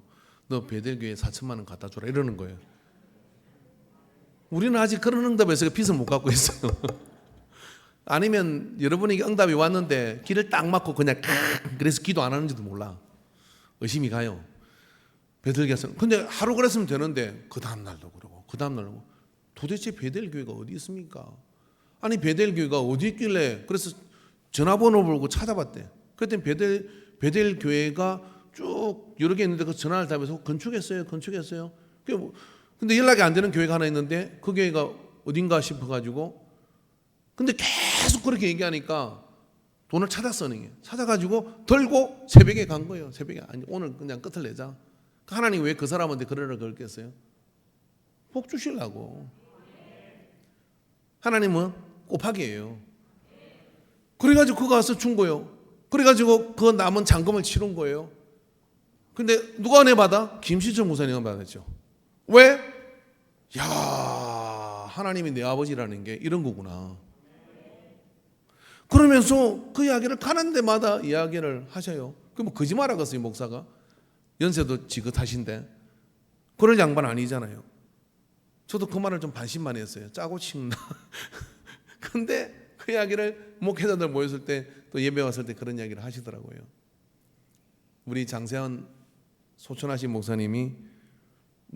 너 베델교회 4천만 원 갖다 줘라 이러는 거예요. 우리는 아직 그런 응답에서 빚을 못 갚고 있어요. 아니면 여러분에게 응답이 왔는데 길을 딱 막고 그냥 그래서 기도 안 하는지도 몰라. 의심이 가요. 베델교회에서 근데 하루 그랬으면 되는데 그 다음 날도 그러고 그 다음 날도 도대체 베델교회가 어디 있습니까? 아니 베델교회가 어디 있길래 그래서 전화번호 보고 찾아봤대. 그랬더니 베델교회가 쭉 여러 개 있는데 그 전화를 답해서 건축했어요. 근데 연락이 안 되는 교회가 하나 있는데 그 교회가 어딘가 싶어가지고 근데 계속 그렇게 얘기하니까 돈을 찾았어. 찾아가지고 들고 새벽에 간 거예요. 새벽에 아니 오늘 그냥 끝을 내자. 하나님 왜 그 사람한테 그러라 그랬겠어요? 복 주시려고. 하나님은 곱하기예요. 그래가지고 그거 가서 준 거예요. 그래가지고 그 남은 잔금을 치른 거예요. 근데 누가 은혜 받아? 김시철 목사님이 은혜 받았죠. 왜? 야, 하나님이 내 아버지라는 게 이런 거구나. 그러면서 그 이야기를 가는 데마다 이야기를 하셔요. 그 뭐 거짓말 하겠어요, 목사가? 연세도 지긋하신데. 그럴 양반 아니잖아요. 저도 그 말을 좀 반신반의 했어요. 짜고 치나. 근데 그 이야기를 목회자들 모였을 때, 또 예배 왔을 때 그런 이야기를 하시더라고요. 우리 장세현 소천하신 목사님이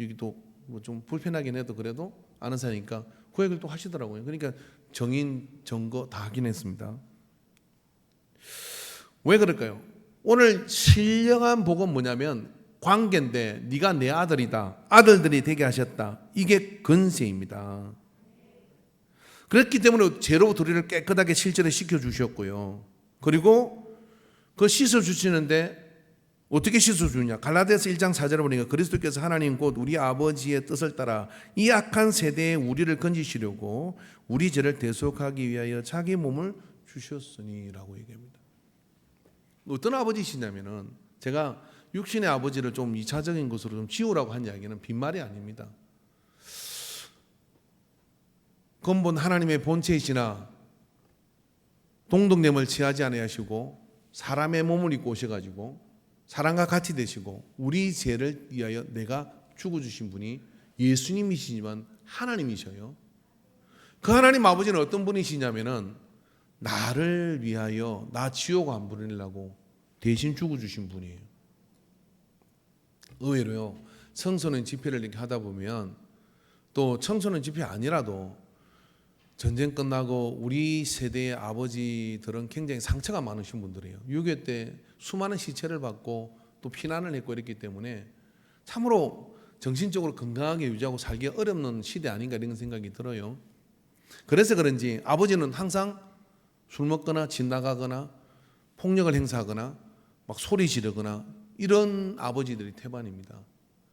여기도 뭐 좀 불편하긴 해도 그래도 아는 사이니까 그 얘기를 또 하시더라고요. 그러니까 정인 정거 다 하긴 했습니다. 왜 그럴까요? 오늘 신령한 복은 뭐냐면 관계인데 네가 내 아들이다, 아들들이 되게 하셨다, 이게 건세입니다. 그렇기 때문에 죄로부터 우리를 깨끗하게 실제로 시켜주셨고요. 그리고 그 씻어주시는데 어떻게 씻어주냐? 갈라디아서 1장 4절에 보니까 그리스도께서 하나님 곧 우리 아버지의 뜻을 따라 이 악한 세대에 우리를 건지시려고 우리 죄를 대속하기 위하여 자기 몸을 주셨으니라고 얘기합니다. 어떤 아버지시냐면은, 제가 육신의 아버지를 좀 2차적인 것으로 좀 지우라고 한 이야기는 빈말이 아닙니다. 근본 하나님의 본체이시나 동등됨을 취하지 아니하시고 사람의 몸을 입고 오셔가지고 사람과 같이 되시고 우리 죄를 위하여 내가 죽어주신 분이 예수님이시지만 하나님이셔요. 그 하나님 아버지는 어떤 분이시냐면은 나를 위하여 나 지옥 안 보내려고 대신 죽어주신 분이에요. 의외로요, 청소년 집회를 이렇게 하다 보면, 또 청소년 집회 아니라도 전쟁 끝나고 우리 세대의 아버지들은 굉장히 상처가 많으신 분들이에요. 6.25 때 수많은 시체를 받고 또 피난을 했고 이랬기 때문에 참으로 정신적으로 건강하게 유지하고 살기 어렵는 시대 아닌가 이런 생각이 들어요. 그래서 그런지 아버지는 항상 술 먹거나 집 나가거나 폭력을 행사하거나 막 소리 지르거나 이런 아버지들이 태반입니다.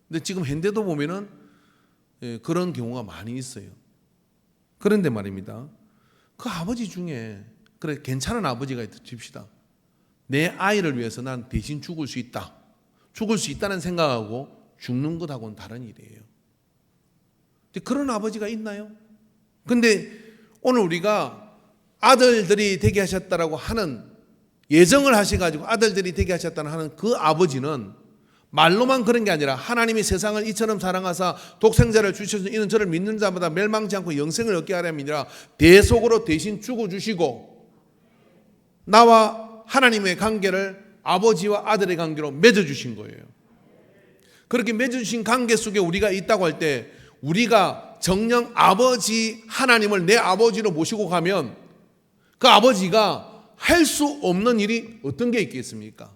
근데 지금 현대도 보면은 그런 경우가 많이 있어요. 그런데 말입니다, 그 아버지 중에 그래 괜찮은 아버지가 있읍시다. 내 아이를 위해서 난 대신 죽을 수 있다, 죽을 수 있다는 생각하고 죽는 것하고는 다른 일이에요. 그런 아버지가 있나요? 근데 오늘 우리가 아들들이 되게 하셨다라고 하는, 예정을 하셔가지고 아들들이 되게 하셨다는 하는 그 아버지는 말로만 그런 게 아니라 하나님이 세상을 이처럼 사랑하사 독생자를 주셔서 이는 저를 믿는 자마다 멸망치 않고 영생을 얻게 하려 함이니라, 대속으로 대신 죽어주시고 나와 하나님의 관계를 아버지와 아들의 관계로 맺어주신 거예요. 그렇게 맺어주신 관계 속에 우리가 있다고 할 때, 우리가 정녕 아버지 하나님을 내 아버지로 모시고 가면 그 아버지가 할 수 없는 일이 어떤 게 있겠습니까?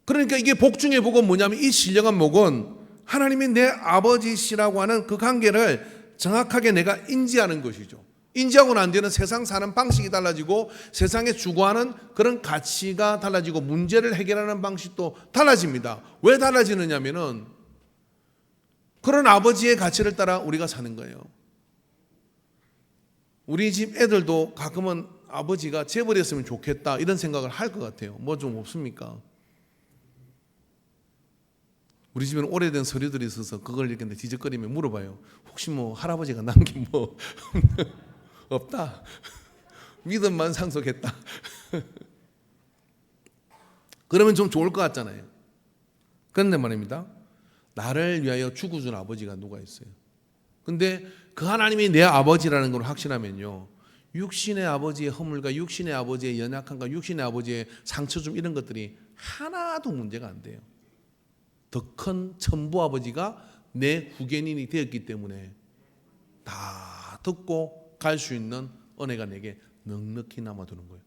그러니까 이게 복 중의 복은 뭐냐면, 이 신령한 복은 하나님이 내 아버지시라고 하는 그 관계를 정확하게 내가 인지하는 것이죠. 인지하고 난 뒤에는 세상 사는 방식이 달라지고 세상에 추구하는 그런 가치가 달라지고 문제를 해결하는 방식도 달라집니다. 왜 달라지느냐면은 그런 아버지의 가치를 따라 우리가 사는 거예요. 우리 집 애들도 가끔은 아버지가 재벌이었으면 좋겠다 이런 생각을 할 것 같아요. 뭐 좀 없습니까? 우리 집에는 오래된 서류들이 있어서 그걸 이렇게 뒤적거리며 물어봐요. 혹시 뭐 할아버지가 남긴 뭐 없다? 믿음만 상속했다. 그러면 좀 좋을 것 같잖아요. 그런데 말입니다, 나를 위하여 죽어준 아버지가 누가 있어요? 근데 그 하나님이 내 아버지라는 걸 확신하면요, 육신의 아버지의 허물과 육신의 아버지의 연약함과 육신의 아버지의 상처 좀 이런 것들이 하나도 문제가 안 돼요. 더 큰 천부 아버지가 내 후견인이 되었기 때문에 다 듣고 갈 수 있는 은혜가 내게 넉넉히 남아두는 거예요.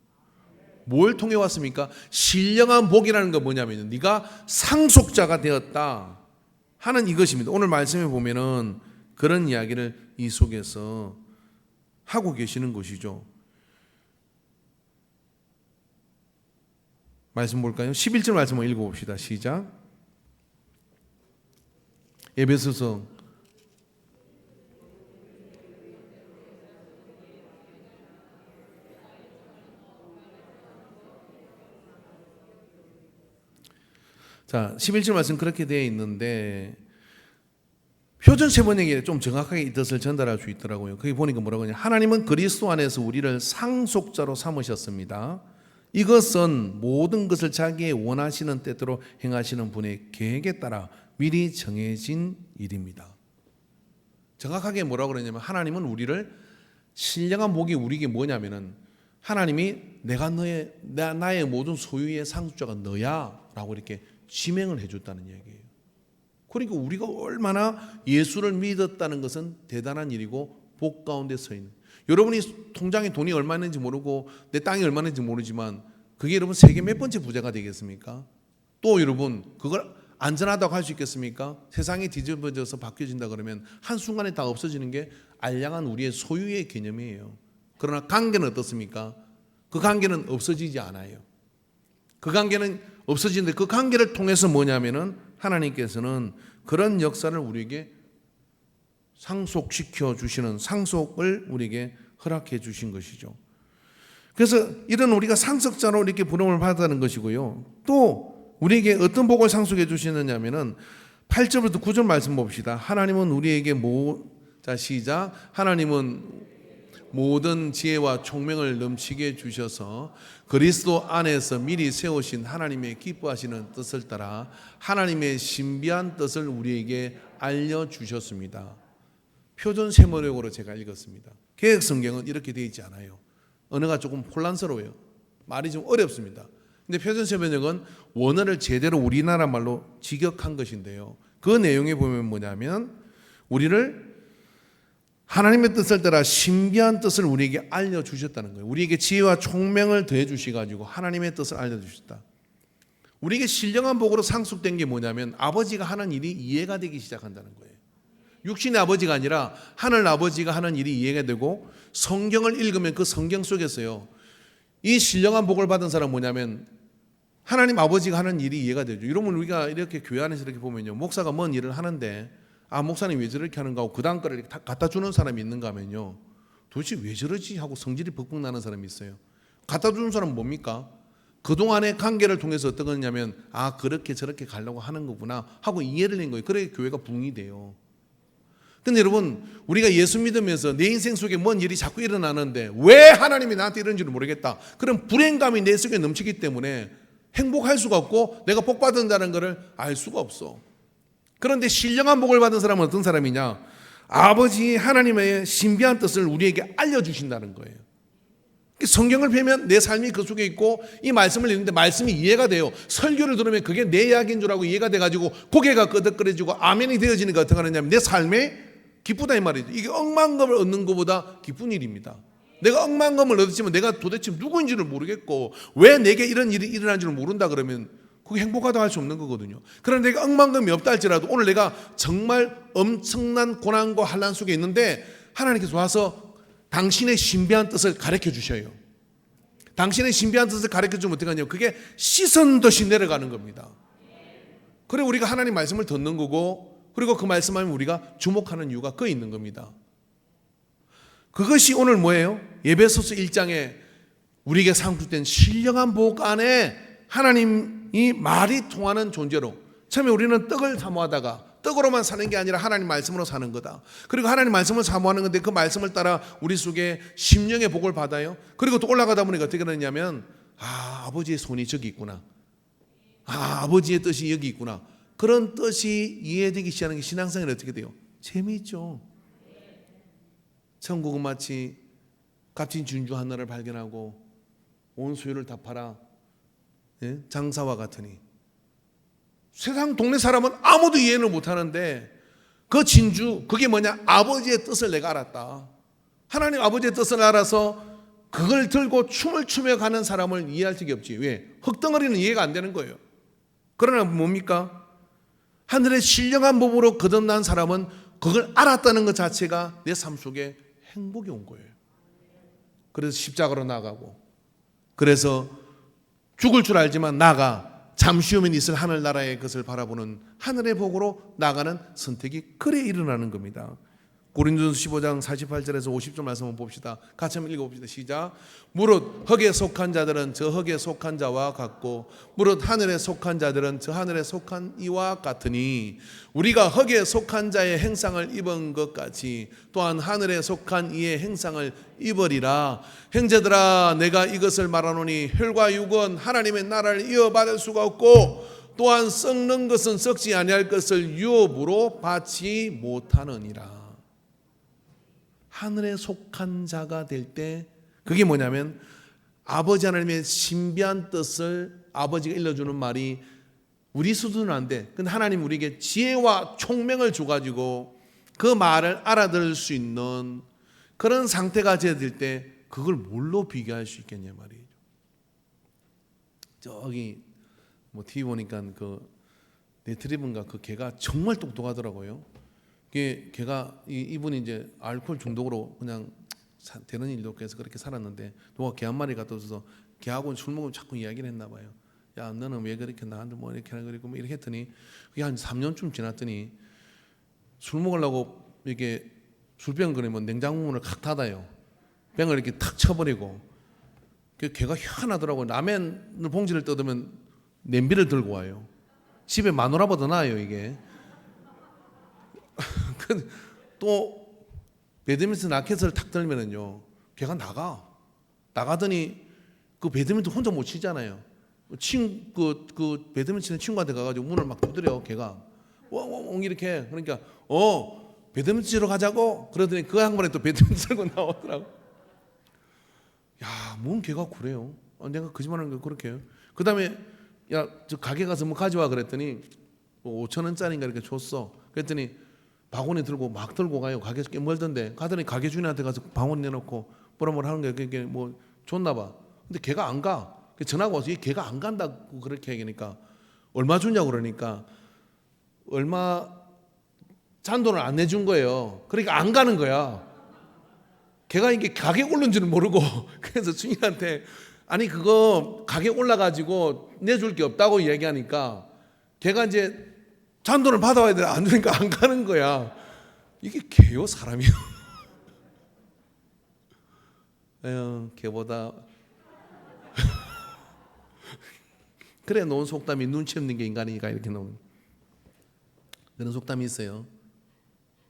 뭘 통해 왔습니까? 신령한 복이라는 건 뭐냐면 네가 상속자가 되었다 하는 이것입니다. 오늘 말씀에 보면은 그런 이야기를 이 속에서 하고 계시는 것이죠. 말씀 볼까요? 11절 말씀을 읽어봅시다. 시작. 에베소서 자, 11절 말씀 그렇게 되어 있는데 표준 세번역에 좀 정확하게 이 뜻을 전달할 수 있더라고요. 거기 보니까 뭐라고 하냐. 하나님은 그리스도 안에서 우리를 상속자로 삼으셨습니다. 이것은 모든 것을 자기의 원하시는 뜻대로 행하시는 분의 계획에 따라 미리 정해진 일입니다. 정확하게 뭐라고 그러냐면 하나님은 우리를 신령한 복이 우리에게 뭐냐면은 하나님이 내가 나의 모든 소유의 상속자가 너야 라고 이렇게 지명을 해줬다는 얘기예요. 그러니까 우리가 얼마나 예수를 믿었다는 것은 대단한 일이고 복 가운데 서 있는. 여러분이 통장에 돈이 얼마 있는지 모르고 내 땅이 얼마 있는지 모르지만 그게 여러분 세계 몇 번째 부자가 되겠습니까? 또 여러분 그걸 안전하다고 할 수 있겠습니까? 세상이 뒤집어져서 바뀌어진다 그러면 한순간에 다 없어지는 게 알량한 우리의 소유의 개념이에요. 그러나 관계는 어떻습니까? 그 관계는 없어지지 않아요. 그 관계는 없어지는데 그 관계를 통해서 뭐냐면은 하나님께서는 그런 역사를 우리에게 상속시켜 주시는 상속을 우리에게 허락해 주신 것이죠. 그래서 이런 우리가 상속자로 이렇게 부름을 받았다는 것이고요. 또 우리에게 어떤 복을 상속해 주시느냐면은 8절부터 9절 말씀 봅시다. 하나님은 우리에게 시작. 하나님은 모든 지혜와 총명을 넘치게 주셔서 그리스도 안에서 미리 세우신 하나님의 기뻐하시는 뜻을 따라 하나님의 신비한 뜻을 우리에게 알려주셨습니다. 표준 세번역으로 제가 읽었습니다. 개역 성경은 이렇게 되어 있지 않아요. 언어가 조금 혼란스러워요. 말이 좀 어렵습니다. 근데 표준 세번역은 원어를 제대로 우리나라 말로 직역한 것인데요. 그 내용에 보면 뭐냐면 우리를 하나님의 뜻을 따라 신비한 뜻을 우리에게 알려주셨다는 거예요. 우리에게 지혜와 총명을 더해 주셔가지고 하나님의 뜻을 알려주셨다. 우리에게 신령한 복으로 상속된 게 뭐냐면 아버지가 하는 일이 이해가 되기 시작한다는 거예요. 육신의 아버지가 아니라 하늘 아버지가 하는 일이 이해가 되고 성경을 읽으면 그 성경 속에서요. 이 신령한 복을 받은 사람은 뭐냐면 하나님 아버지가 하는 일이 이해가 되죠. 여러분 우리가 이렇게 교회 안에서 이렇게 보면요. 목사가 뭔 일을 하는데 목사님 왜 저렇게 하는가 하고 그 다음 거를 이렇게 갖다 주는 사람이 있는가 하면요. 도대체 왜 저러지 하고 성질이 벅벅 나는 사람이 있어요. 갖다 주는 사람은 뭡니까? 그동안의 관계를 통해서 어떤 거냐면 그렇게 저렇게 가려고 하는 거구나 하고 이해를 낸 거예요. 그래 교회가 붕이 돼요. 근데 여러분 우리가 예수 믿으면서 내 인생 속에 뭔 일이 자꾸 일어나는데 왜 하나님이 나한테 이런지를 모르겠다. 그런 불행감이 내 속에 넘치기 때문에 행복할 수가 없고 내가 복 받는다는 것을 알 수가 없어. 그런데 신령한 복을 받은 사람은 어떤 사람이냐? 아버지 하나님의 신비한 뜻을 우리에게 알려주신다는 거예요. 성경을 펴면 내 삶이 그 속에 있고 이 말씀을 읽는데 말씀이 이해가 돼요. 설교를 들으면 그게 내 이야기인 줄 알고 이해가 돼가지고 고개가 끄덕거려지고 아멘이 되어지니까 어떻게 하느냐면 내 삶에 기쁘다 이 말이죠. 이게 억만금을 얻는 것보다 기쁜 일입니다. 내가 억만금을 얻었지만 내가 도대체 누구인지를 모르겠고 왜 내게 이런 일이 일어난지를 모른다 그러면 그게 행복하다고 할 수 없는 거거든요. 그런데 내가 억만금이 없다 할지라도 오늘 내가 정말 엄청난 고난과 환난 속에 있는데 하나님께서 와서 당신의 신비한 뜻을 가르쳐 주셔요. 당신의 신비한 뜻을 가르쳐 주면 어떻게 하냐면 그게 시선듯이 내려가는 겁니다. 그래 우리가 하나님 말씀을 듣는 거고 그리고 그 말씀하면 우리가 주목하는 이유가 그 있는 겁니다. 그것이 오늘 뭐예요? 에베소서 1장에 우리에게 상속된 신령한 복 안에 하나님이 말이 통하는 존재로 처음에 우리는 떡을 사모하다가 떡으로만 사는 게 아니라 하나님 말씀으로 사는 거다. 그리고 하나님 말씀을 사모하는 건데 그 말씀을 따라 우리 속에 심령의 복을 받아요. 그리고 또 올라가다 보니까 어떻게 되냐면 아버지의 손이 저기 있구나. 아버지의 뜻이 여기 있구나. 그런 뜻이 이해되기 시작하는 게 신앙생활이 어떻게 돼요? 재미있죠. 천국은 마치 값진 진주 하나를 발견하고 온 소유를 다 팔아 장사와 같으니 세상 동네 사람은 아무도 이해를 못하는데 그 진주 그게 뭐냐? 아버지의 뜻을 내가 알았다. 하나님 아버지의 뜻을 알아서 그걸 들고 춤을 추며 가는 사람을 이해할 적이 없지. 왜? 흙덩어리는 이해가 안 되는 거예요. 그러나 뭡니까? 하늘의 신령한 몸으로 거듭난 사람은 그걸 알았다는 것 자체가 내 삶 속에 행복이 온 거예요. 그래서 십자가로 나가고 그래서 죽을 줄 알지만 나가 잠시 후면 있을 하늘나라의 것을 바라보는 하늘의 복으로 나가는 선택이 그래 일어나는 겁니다. 고린도전서 15장 48절에서 50절 말씀 한번 봅시다. 같이 한번 읽어봅시다. 시작. 무릇 흙에 속한 자들은 저 흙에 속한 자와 같고 무릇 하늘에 속한 자들은 저 하늘에 속한 이와 같으니 우리가 흙에 속한 자의 행상을 입은 것 같이 또한 하늘에 속한 이의 행상을 입으리라. 형제들아 내가 이것을 말하노니 혈과 육은 하나님의 나라를 이어받을 수가 없고 또한 썩는 것은 썩지 아니할 것을 유업으로 받지 못하느니라. 하늘에 속한 자가 될 때 그게 뭐냐면 아버지 하나님의 신비한 뜻을 아버지가 일러주는 말이 우리 수준은 안 돼. 근데 하나님 우리에게 지혜와 총명을 줘가지고 그 말을 알아들을 수 있는 그런 상태가 되어질 때 그걸 뭘로 비교할 수 있겠냐 말이에요. 저기 뭐 TV 보니까 그 네트리브인가 그 개가 정말 똑똑하더라고요. 걔가 이분이 이제 알코올 중독으로 그냥 되는 일도 없고 해서 그렇게 살았는데 누가 개 한 마리 갖다 줘서 걔하고 술 먹으면 자꾸 이야기를 했나 봐요. 야 너는 왜 그렇게 나한테 뭐 이렇게 하는 거리고 뭐 이렇게 했더니 그게 한 3년쯤 지났더니 술 먹으려고 이렇게 술병 그러면 냉장고 문을 칵 닫아요. 병을 이렇게 탁 쳐버리고 걔가 희한하더라고요. 라면 봉지를 뜯으면 냄비를 들고 와요. 집에 마누라보다 나아요 이게. 또 배드민턴 라켓을 탁 들면은요 걔가 나가더니 그 배드민턴 혼자 못 치잖아요. 그 배드민턴 치는 친구한테 가가지고 문을 막 두드려 걔가 웡웡 이렇게. 그러니까 배드민턴 치러 가자고 그러더니 그 양반에 또 배드민턴 들고 나오더라고. 야, 뭔 걔가 그래요? 내가 거짓말하는 거 그렇게 해요. 그 다음에 야, 저 가게 가서 뭐 가져와 그랬더니 뭐 5,000원짜리인가 이렇게 줬어. 그랬더니 바구니 들고 막 들고 가요. 가게에서 꽤 멀던데 가더니 가게 주인한테 가서 바구니 내놓고 뭐라 하는 게 그게 뭐 줬나 봐. 근데 걔가 안 가. 전화가 와서 걔가 안 간다고 그렇게 얘기하니까 얼마 주냐고 그러니까 얼마 잔돈을 안 내준 거예요. 그러니까 안 가는 거야. 걔가 이게 가게 오른 줄은 모르고 그래서 주인한테 아니 그거 가게 올라가지고 내줄 게 없다고 이야기하니까 걔가 이제 잔돈을 받아와야 돼. 안 주니까 안 가는 거야. 이게 개요 사람이요. 에휴 개보다 그래 놓은 속담이 눈치 없는 게 인간이니까 이렇게 놓은 그런 속담이 있어요.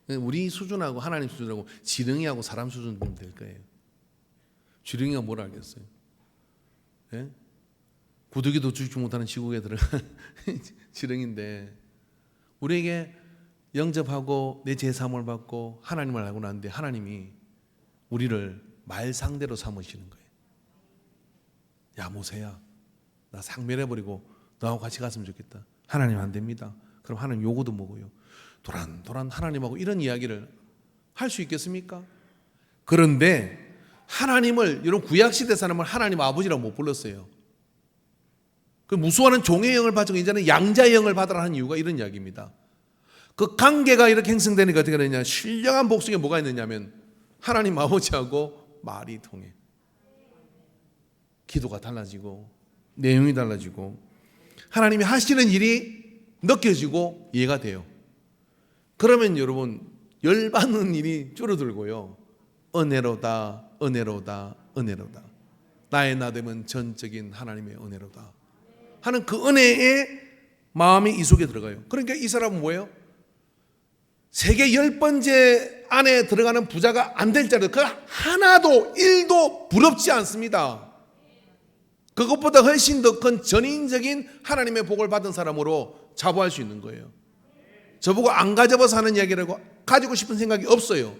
우리 수준하고 하나님 수준하고 지렁이하고 사람 수준 보면 될 거예요. 지렁이가 뭘 알겠어요? 예? 구더기도 죽지 못하는 지구에 들어간 지렁이인데 우리에게 영접하고 내 제사함을 받고 하나님을 알고 나는데 하나님이 우리를 말 상대로 삼으시는 거예요. 야 모세야 나 상멸해버리고 너하고 같이 갔으면 좋겠다. 하나님 안 됩니다. 그럼 하나님 요거도 먹어요. 도란도란 하나님하고 이런 이야기를 할 수 있겠습니까? 그런데 하나님을 이런 구약시대 사람을 하나님 아버지라고 못 불렀어요. 그 무수하는 종의 영을 받고 이제는 양자의 영을 받으라 하는 이유가 이런 이야기입니다. 그 관계가 이렇게 형성되니까 어떻게 되느냐 신령한 복숭에 뭐가 있느냐면 하나님 아버지하고 말이 통해 기도가 달라지고 내용이 달라지고 하나님이 하시는 일이 느껴지고 이해가 돼요. 그러면 여러분 열받는 일이 줄어들고요 은혜로다 은혜로다 은혜로다 나의 나됨은 전적인 하나님의 은혜로다 하는 그 은혜의 마음이 이 속에 들어가요. 그러니까 이 사람은 뭐예요? 세계 10번째 안에 들어가는 부자가 안 될 자를 그 하나도 1도 부럽지 않습니다. 그것보다 훨씬 더 큰 전인적인 하나님의 복을 받은 사람으로 자부할 수 있는 거예요. 저보고 안 가져봐서 하는 이야기라고 가지고 싶은 생각이 없어요.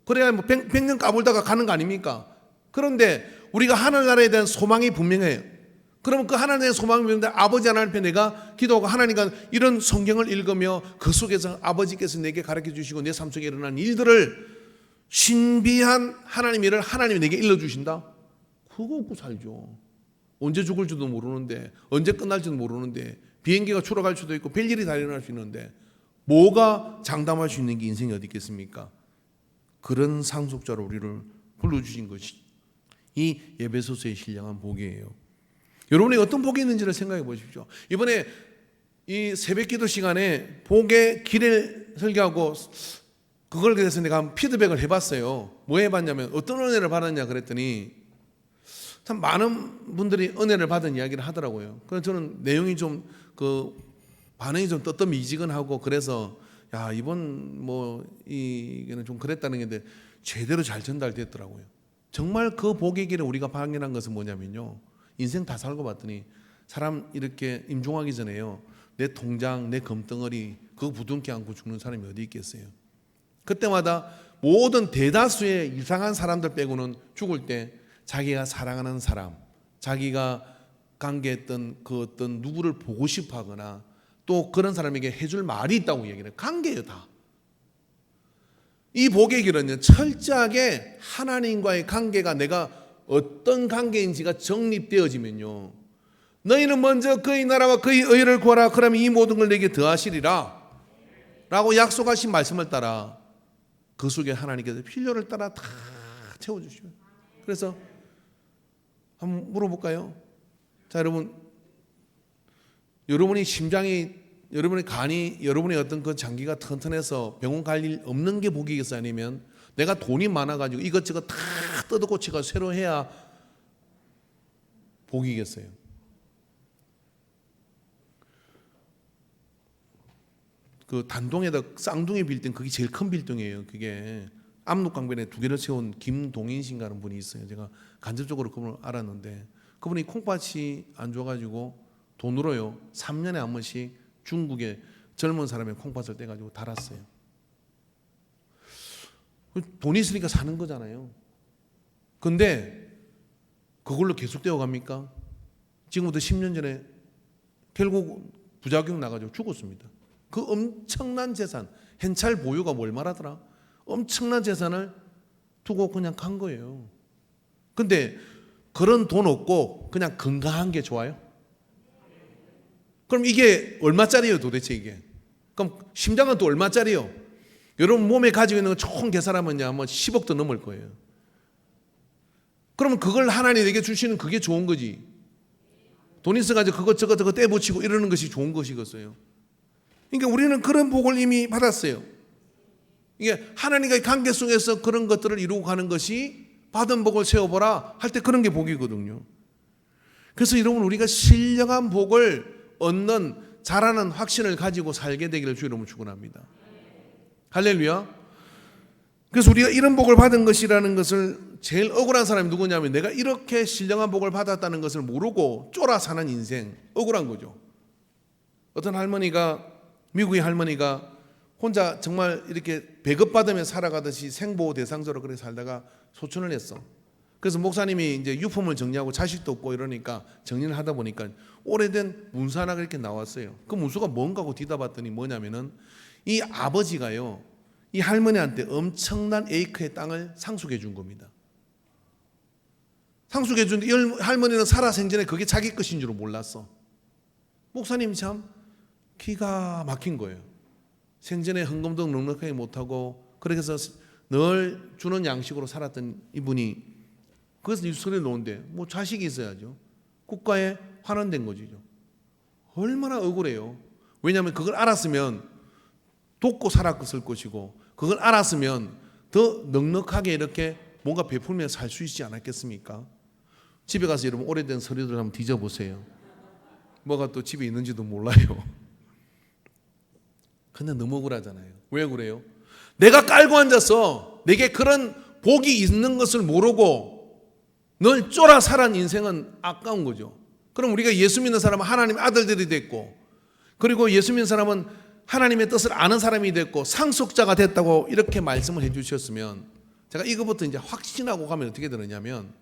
그래야 뭐 100년 까불다가 가는 거 아닙니까? 그런데 우리가 하늘나라에 대한 소망이 분명해요. 그러면 그 하나님의 소망이 분명한데 아버지 하나님 앞에 내가 기도하고 하나님과 이런 성경을 읽으며 그 속에서 아버지께서 내게 가르쳐 주시고 내 삶 속에 일어난 일들을 신비한 하나님 일을 하나님이 내게 일러주신다? 그거 없고 살죠. 언제 죽을지도 모르는데 언제 끝날지도 모르는데 비행기가 추락할 수도 있고 별일이 다 일어날 수 있는데 뭐가 장담할 수 있는 게 인생이 어디 있겠습니까? 그런 상속자로 우리를 불러주신 것이 이 에베소서의 신령한 복이에요. 여러분이 어떤 복이 있는지를 생각해 보십시오. 이번에 이 새벽기도 시간에 복의 길을 설교하고 그걸 그래서 내가 한번 피드백을 해봤어요. 뭐 해봤냐면 어떤 은혜를 받았냐 그랬더니 참 많은 분들이 은혜를 받은 이야기를 하더라고요. 그래서 저는 내용이 좀 반응이 좀 뜨뜻미지근하고 그래서 야 이번 이게는 좀 그랬다는 게 제대로 잘 전달됐더라고요. 정말 그 복의 길에 우리가 발견한 것은 뭐냐면요. 인생 다 살고 봤더니 사람 이렇게 임종하기 전에요. 내 통장, 내 금덩어리 그거 부둥켜 안고 죽는 사람이 어디 있겠어요. 그때마다 모든 대다수의 이상한 사람들 빼고는 죽을 때 자기가 사랑하는 사람, 자기가 관계했던 그 어떤 누구를 보고 싶어 하거나 또 그런 사람에게 해줄 말이 있다고 얘기를 해요. 관계예요 다. 이 복의 길은요 철저하게 하나님과의 관계가 내가 어떤 관계인지가 정립되어지면요 너희는 먼저 그의 나라와 그의 의를 구하라 그러면 이 모든 걸 내게 더하시리라 라고 약속하신 말씀을 따라 그 속에 하나님께서 필요를 따라 다 채워주시고 그래서 한번 물어볼까요? 자 여러분 여러분이 심장이 여러분의 간이 여러분의 어떤 그 장기가 튼튼해서 병원 갈 일 없는 게 복이겠어요? 아니면 내가 돈이 많아가지고 이것저것 다 뜯어고치가 새로 해야 복이겠어요? 그 단동에다 쌍둥이 빌딩 그게 제일 큰 빌딩이에요. 그게 압록강변에 2개를 세운 김동인 씨인가는 분이 있어요. 제가 간접적으로 그분을 알았는데 그분이 콩팥이 안 좋아가지고 돈으로요 3년에 한 번씩 중국에 젊은 사람의 콩팥을 떼가지고 달았어요. 돈이 있으니까 사는 거잖아요. 근데 그걸로 계속되어 갑니까? 지금부터 10년 전에 결국 부작용 나가지고 죽었습니다. 그 엄청난 재산, 현찰 보유가 뭘 말하더라? 엄청난 재산을 두고 그냥 간 거예요. 근데 그런 돈 없고 그냥 건강한 게 좋아요? 그럼 이게 얼마짜리예요 도대체 이게? 그럼 심장은 또 얼마짜리요? 여러분 몸에 가지고 있는 거 총 계산하면 아마 10억도 넘을 거예요. 그러면 그걸 하나님 내게 주시는 그게 좋은 거지. 돈 있어가지고 그것 저것 떼붙이고 이러는 것이 좋은 것이겠어요. 그러니까 우리는 그런 복을 이미 받았어요. 이게 하나님과의 관계 속에서 그런 것들을 이루고 가는 것이 받은 복을 세워보라 할 때 그런 게 복이거든요. 그래서 여러분 우리가 신령한 복을 얻는 자라는 확신을 가지고 살게 되기를 주 이름으로 축원합니다. 할렐루야. 그래서 우리가 이런 복을 받은 것이라는 것을 제일 억울한 사람이 누구냐면 내가 이렇게 신령한 복을 받았다는 것을 모르고 쫄아 사는 인생 억울한 거죠. 어떤 할머니가 미국의 할머니가 혼자 정말 이렇게 배급받으며 살아가듯이 생보호 대상자로 그렇게 살다가 소천을 했어. 그래서 목사님이 이제 유품을 정리하고 자식도 없고 이러니까 정리를 하다 보니까 오래된 문서 하나가 이렇게 나왔어요. 그 문서가 뭔가 하고 뒤다봤더니 뭐냐면은 이 아버지가요 이 할머니한테 엄청난 에이크의 땅을 상속해 준 겁니다. 상속해 준 이 할머니는 살아생전에 그게 자기 것인 줄 몰랐어. 목사님 참 기가 막힌 거예요. 생전에 헌금도 넉넉하게 못하고 그렇게 해서 늘 주는 양식으로 살았던 이분이 그래서 뉴스를 놓은데 뭐 자식이 있어야죠. 국가에 환원된 거죠. 얼마나 억울해요. 왜냐하면 그걸 알았으면 돕고 살았을 것이고 그걸 알았으면 더 넉넉하게 이렇게 뭔가 베풀며 살 수 있지 않았겠습니까? 집에 가서 여러분 오래된 서류들 한번 뒤져보세요. 뭐가 또 집에 있는지도 몰라요. 근데 너무 억울하잖아요. 왜 그래요? 내가 깔고 앉아서 내게 그런 복이 있는 것을 모르고 늘 쫄아 살아온 인생은 아까운 거죠. 그럼 우리가 예수 믿는 사람은 하나님의 아들들이 됐고 그리고 예수 믿는 사람은 하나님의 뜻을 아는 사람이 됐고 상속자가 됐다고 이렇게 말씀을 해주셨으면 제가 이거부터 이제 확신하고 가면 어떻게 되느냐면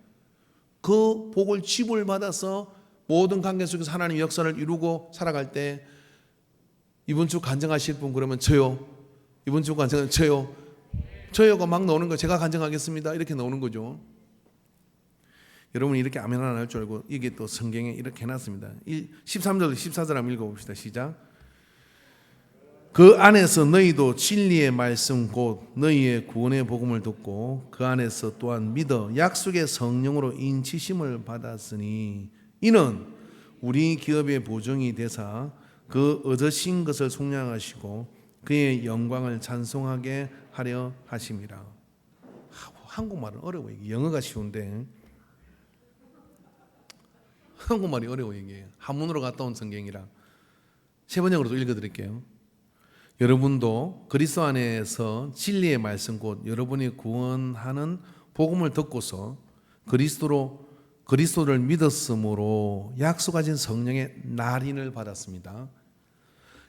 그 복을 지불 받아서 모든 관계 속에서 하나님의 역사를 이루고 살아갈 때 이번 주 간증하실 분 그러면 저요. 이번 주 간증은 저요. 저요가 막 나오는 거 제가 간증하겠습니다. 이렇게 나오는 거죠. 여러분이 이렇게 아멘 하나 할 줄 알고 이게 또 성경에 이렇게 해놨습니다. 13절 14절 한번 읽어봅시다. 시작. 그 안에서 너희도 진리의 말씀 곧 너희의 구원의 복음을 듣고 그 안에서 또한 믿어 약속의 성령으로 인치심을 받았으니 이는 우리 기업의 보증이 되사 그 얻으신 것을 속량하시고 그의 영광을 찬송하게 하려 하심이라. 한국말은 어려워요. 영어가 쉬운데 한국말이 어려워요. 이게 한문으로 갔다 온 성경이라. 세 번역으로도 읽어드릴게요. 여러분도 그리스도 안에서 진리의 말씀 곧 여러분이 구원하는 복음을 듣고서 그리스도를 믿었으므로 약속하신 성령의 날인을 받았습니다.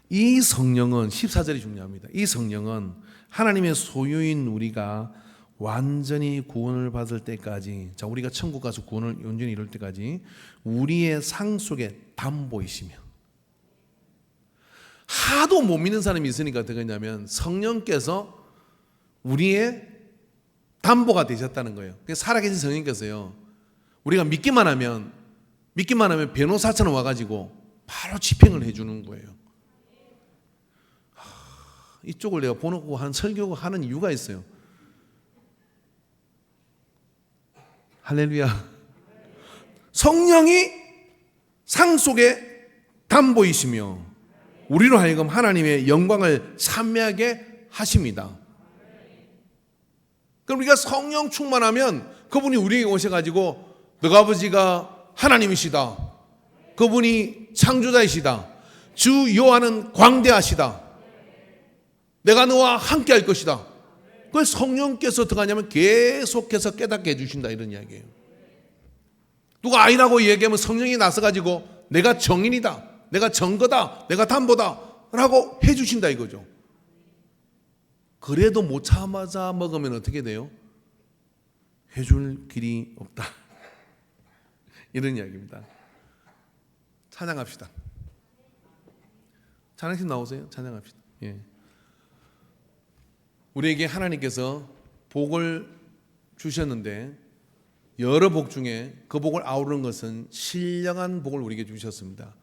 이 성령은 14절이 중요합니다. 이 성령은 하나님의 소유인 우리가 완전히 구원을 받을 때까지, 자, 우리가 천국 가서 구원을 온전히 이룰 때까지 우리의 상속의 담보이시며, 하도 못 믿는 사람이 있으니까 어떻게 했냐면 성령께서 우리의 담보가 되셨다는 거예요. 살아계신 성령께서요, 우리가 믿기만 하면 변호사처럼 와가지고 바로 집행을 해주는 거예요. 이쪽을 내가 보놓고 한 설교 하는 이유가 있어요. 할렐루야. 성령이 상속의 담보이시며 우리로 하여금 하나님의 영광을 찬미하게 하십니다. 그럼 우리가 성령 충만하면 그분이 우리에게 오셔가지고 너가 아버지가 하나님이시다, 그분이 창조자이시다, 주 여호와는 광대하시다, 내가 너와 함께 할 것이다. 그걸 성령께서 어떻게 하냐면 계속해서 깨닫게 해주신다, 이런 이야기예요. 누가 아니라고 얘기하면 성령이 나서가지고 내가 정인이다, 내가 증거다, 내가 담보다 라고 해주신다 이거죠. 그래도 못 참아자 먹으면 어떻게 돼요? 해줄 길이 없다, 이런 이야기입니다. 찬양합시다. 찬양팀 나오세요. 찬양합시다. 예. 우리에게 하나님께서 복을 주셨는데 여러 복 중에 그 복을 아우르는 것은 신령한 복을 우리에게 주셨습니다.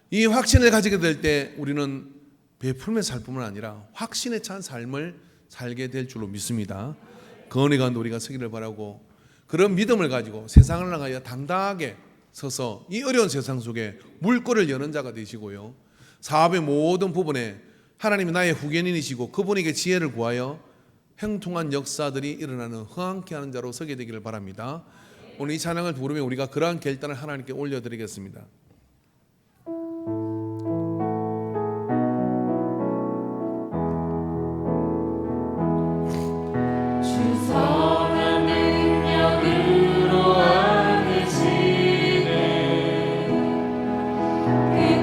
이 확신을 가지게 될 때 우리는 베풀며 살 뿐만 아니라 확신에 찬 삶을 살게 될 줄로 믿습니다. 그 은혜 가운데 우리가 서기를 바라고, 그런 믿음을 가지고 세상을 향하여 당당하게 서서 이 어려운 세상 속에 물꼬를 여는 자가 되시고요, 사업의 모든 부분에 하나님이 나의 후견인이시고 그분에게 지혜를 구하여 형통한 역사들이 일어나는 흥황케 하는 자로 서게 되기를 바랍니다. 오늘 이 찬양을 부르며 우리가 그러한 결단을 하나님께 올려드리겠습니다.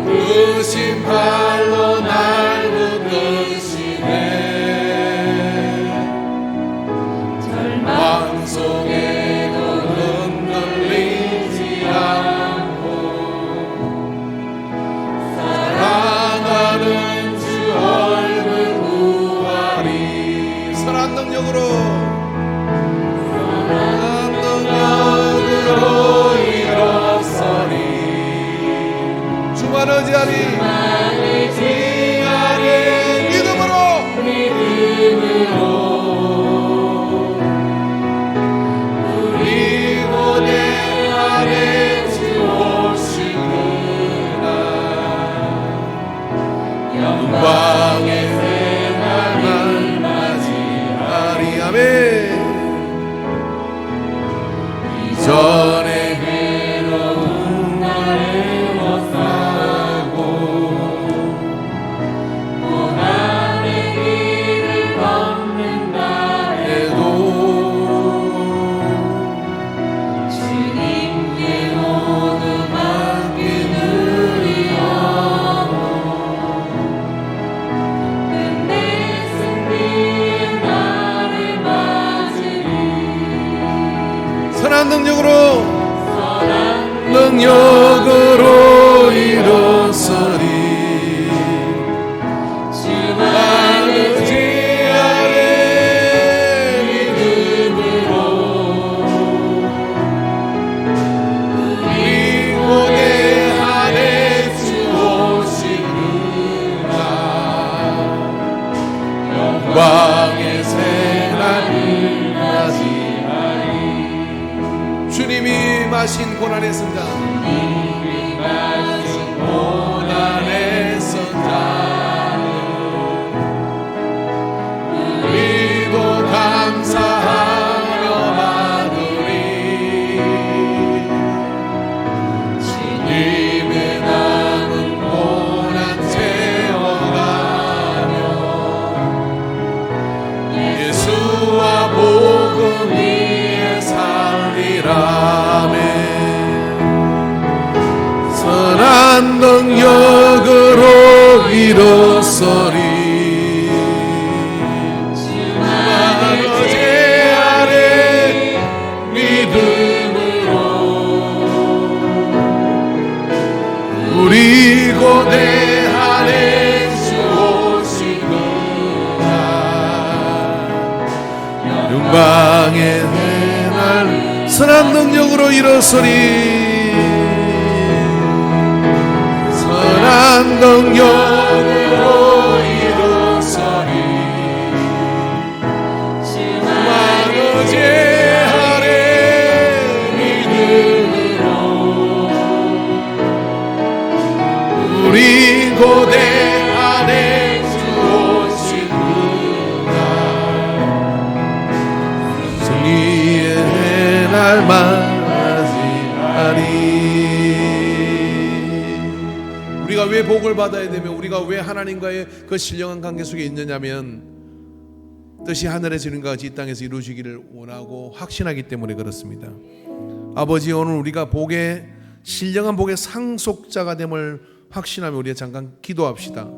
크신 발로 날 붙드시네. 절망 속에도 흔들리지 않고 사랑하는 주 얼굴 구하리. 선한 능력으로 일어서리. 주만 의지하리. 믿음으로 우리 고뇌 안에 주 오시구나. 영광의 새날을 맞이하리. 아멘. 이전에 괴로운 날에 못 살고 고난의 길을 걷는 날에도 주님께 모두 맡기느리라고 끝내 승리의 날을 맞으리. 선한 능력으로 일어서리. 주만 의지하리. 믿음으로 우리 고뇌 안에 주 오시구나. 영광의 새날을 맞이하리. 주님이 마신 고난의 선자, 고난의 선자는 우리 영광의 날 선한 능력으로 일어서리 선한 능력으로 일어서리 만어제하리 믿음으로 우리 고대 안에 주 오신 그날 승리의 날 맞이하리. 우리가 왜 복을 받아야 되며 우리가 왜 하나님과의 그 신령한 관계 속에 있느냐면 뜻이 하늘에서 이룬 것 같이 이 땅에서 이루어지기를 원하고 확신하기 때문에 그렇습니다. 아버지, 오늘 우리가 복의 신령한 복의 상속자가 됨을 확신하며 우리가 잠깐 기도합시다.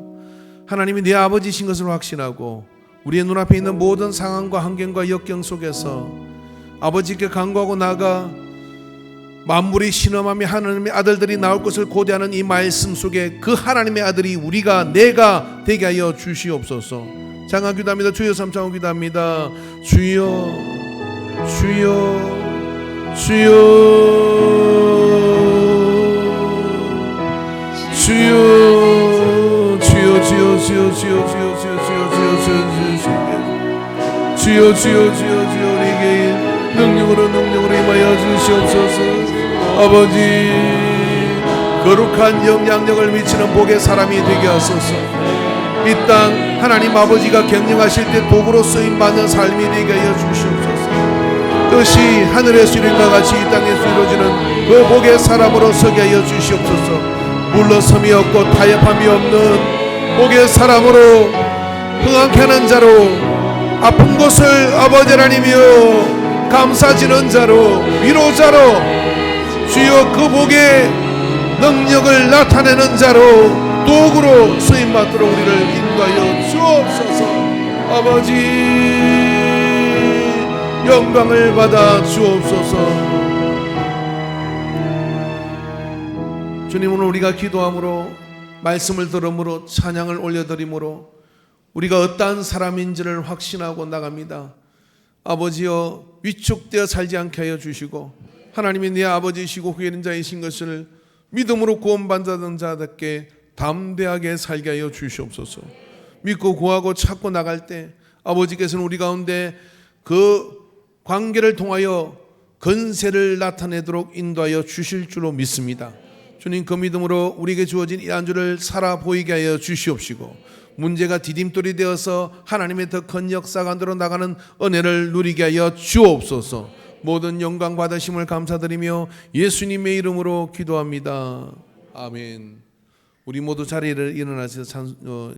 하나님이 내 아버지신 것을 확신하고 우리의 눈앞에 있는 모든 상황과 환경과 역경 속에서 아버지께 간구하고 나아가 만물이 신음하며 하나님의 아들들이 나올 것을 고대하는 이 말씀 속에 그 하나님의 아들이 내가 되게 하여 주시옵소서. 잠깐 기도합니다. 주여 삼창 기도합니다. 주여 주여 주여 주여 주여 주여 주여 주여 주여 주여 주여 우리에게 능력으로 임하여 주시옵소서. 아버지, 거룩한 영향력을 미치는 복의 사람이 되게 하소서. 이 땅 하나님 아버지가 경영하실 때 복으로 쓰임받는 삶이 되게 하여 주시옵소서. 뜻이 하늘에서 이룬 것 같이 이 땅에서 이루어지는 그 복의 사람으로 서게 하여 주시옵소서. 물러섬이 없고 타협함이 없는 복의 사람으로 흥황케 하는 자로 아픈 곳을 아버지 하나님이여 감싸지는 자로 위로자로 주여 그 복의 능력을 나타내는 자로 도구로 쓰임받도록 우리를 인도하여 주옵소서. 아버지, 영광을 받아 주옵소서. 주님, 오늘 우리가 기도함으로 말씀을 들음으로 찬양을 올려드림으로 우리가 어떠한 사람인지를 확신하고 나갑니다. 아버지여, 위축되어 살지 않게 하여 주시고 하나님이 내 아버지이시고 구하는 자이신 것을 믿음으로 구원받는 자답게 담대하게 살게 하여 주시옵소서. 믿고 구하고 찾고 나갈 때 아버지께서는 우리 가운데 그 관계를 통하여 건세를 나타내도록 인도하여 주실 줄로 믿습니다. 주님, 그 믿음으로 우리에게 주어진 이 한 주를 살아 보이게 하여 주시옵시고 문제가 디딤돌이 되어서 하나님의 더 큰 역사가 안으로 나가는 은혜를 누리게 하여 주옵소서. 모든 영광 받으심을 감사드리며 예수님의 이름으로 기도합니다. 아멘. 우리 모두 자리를 일어나서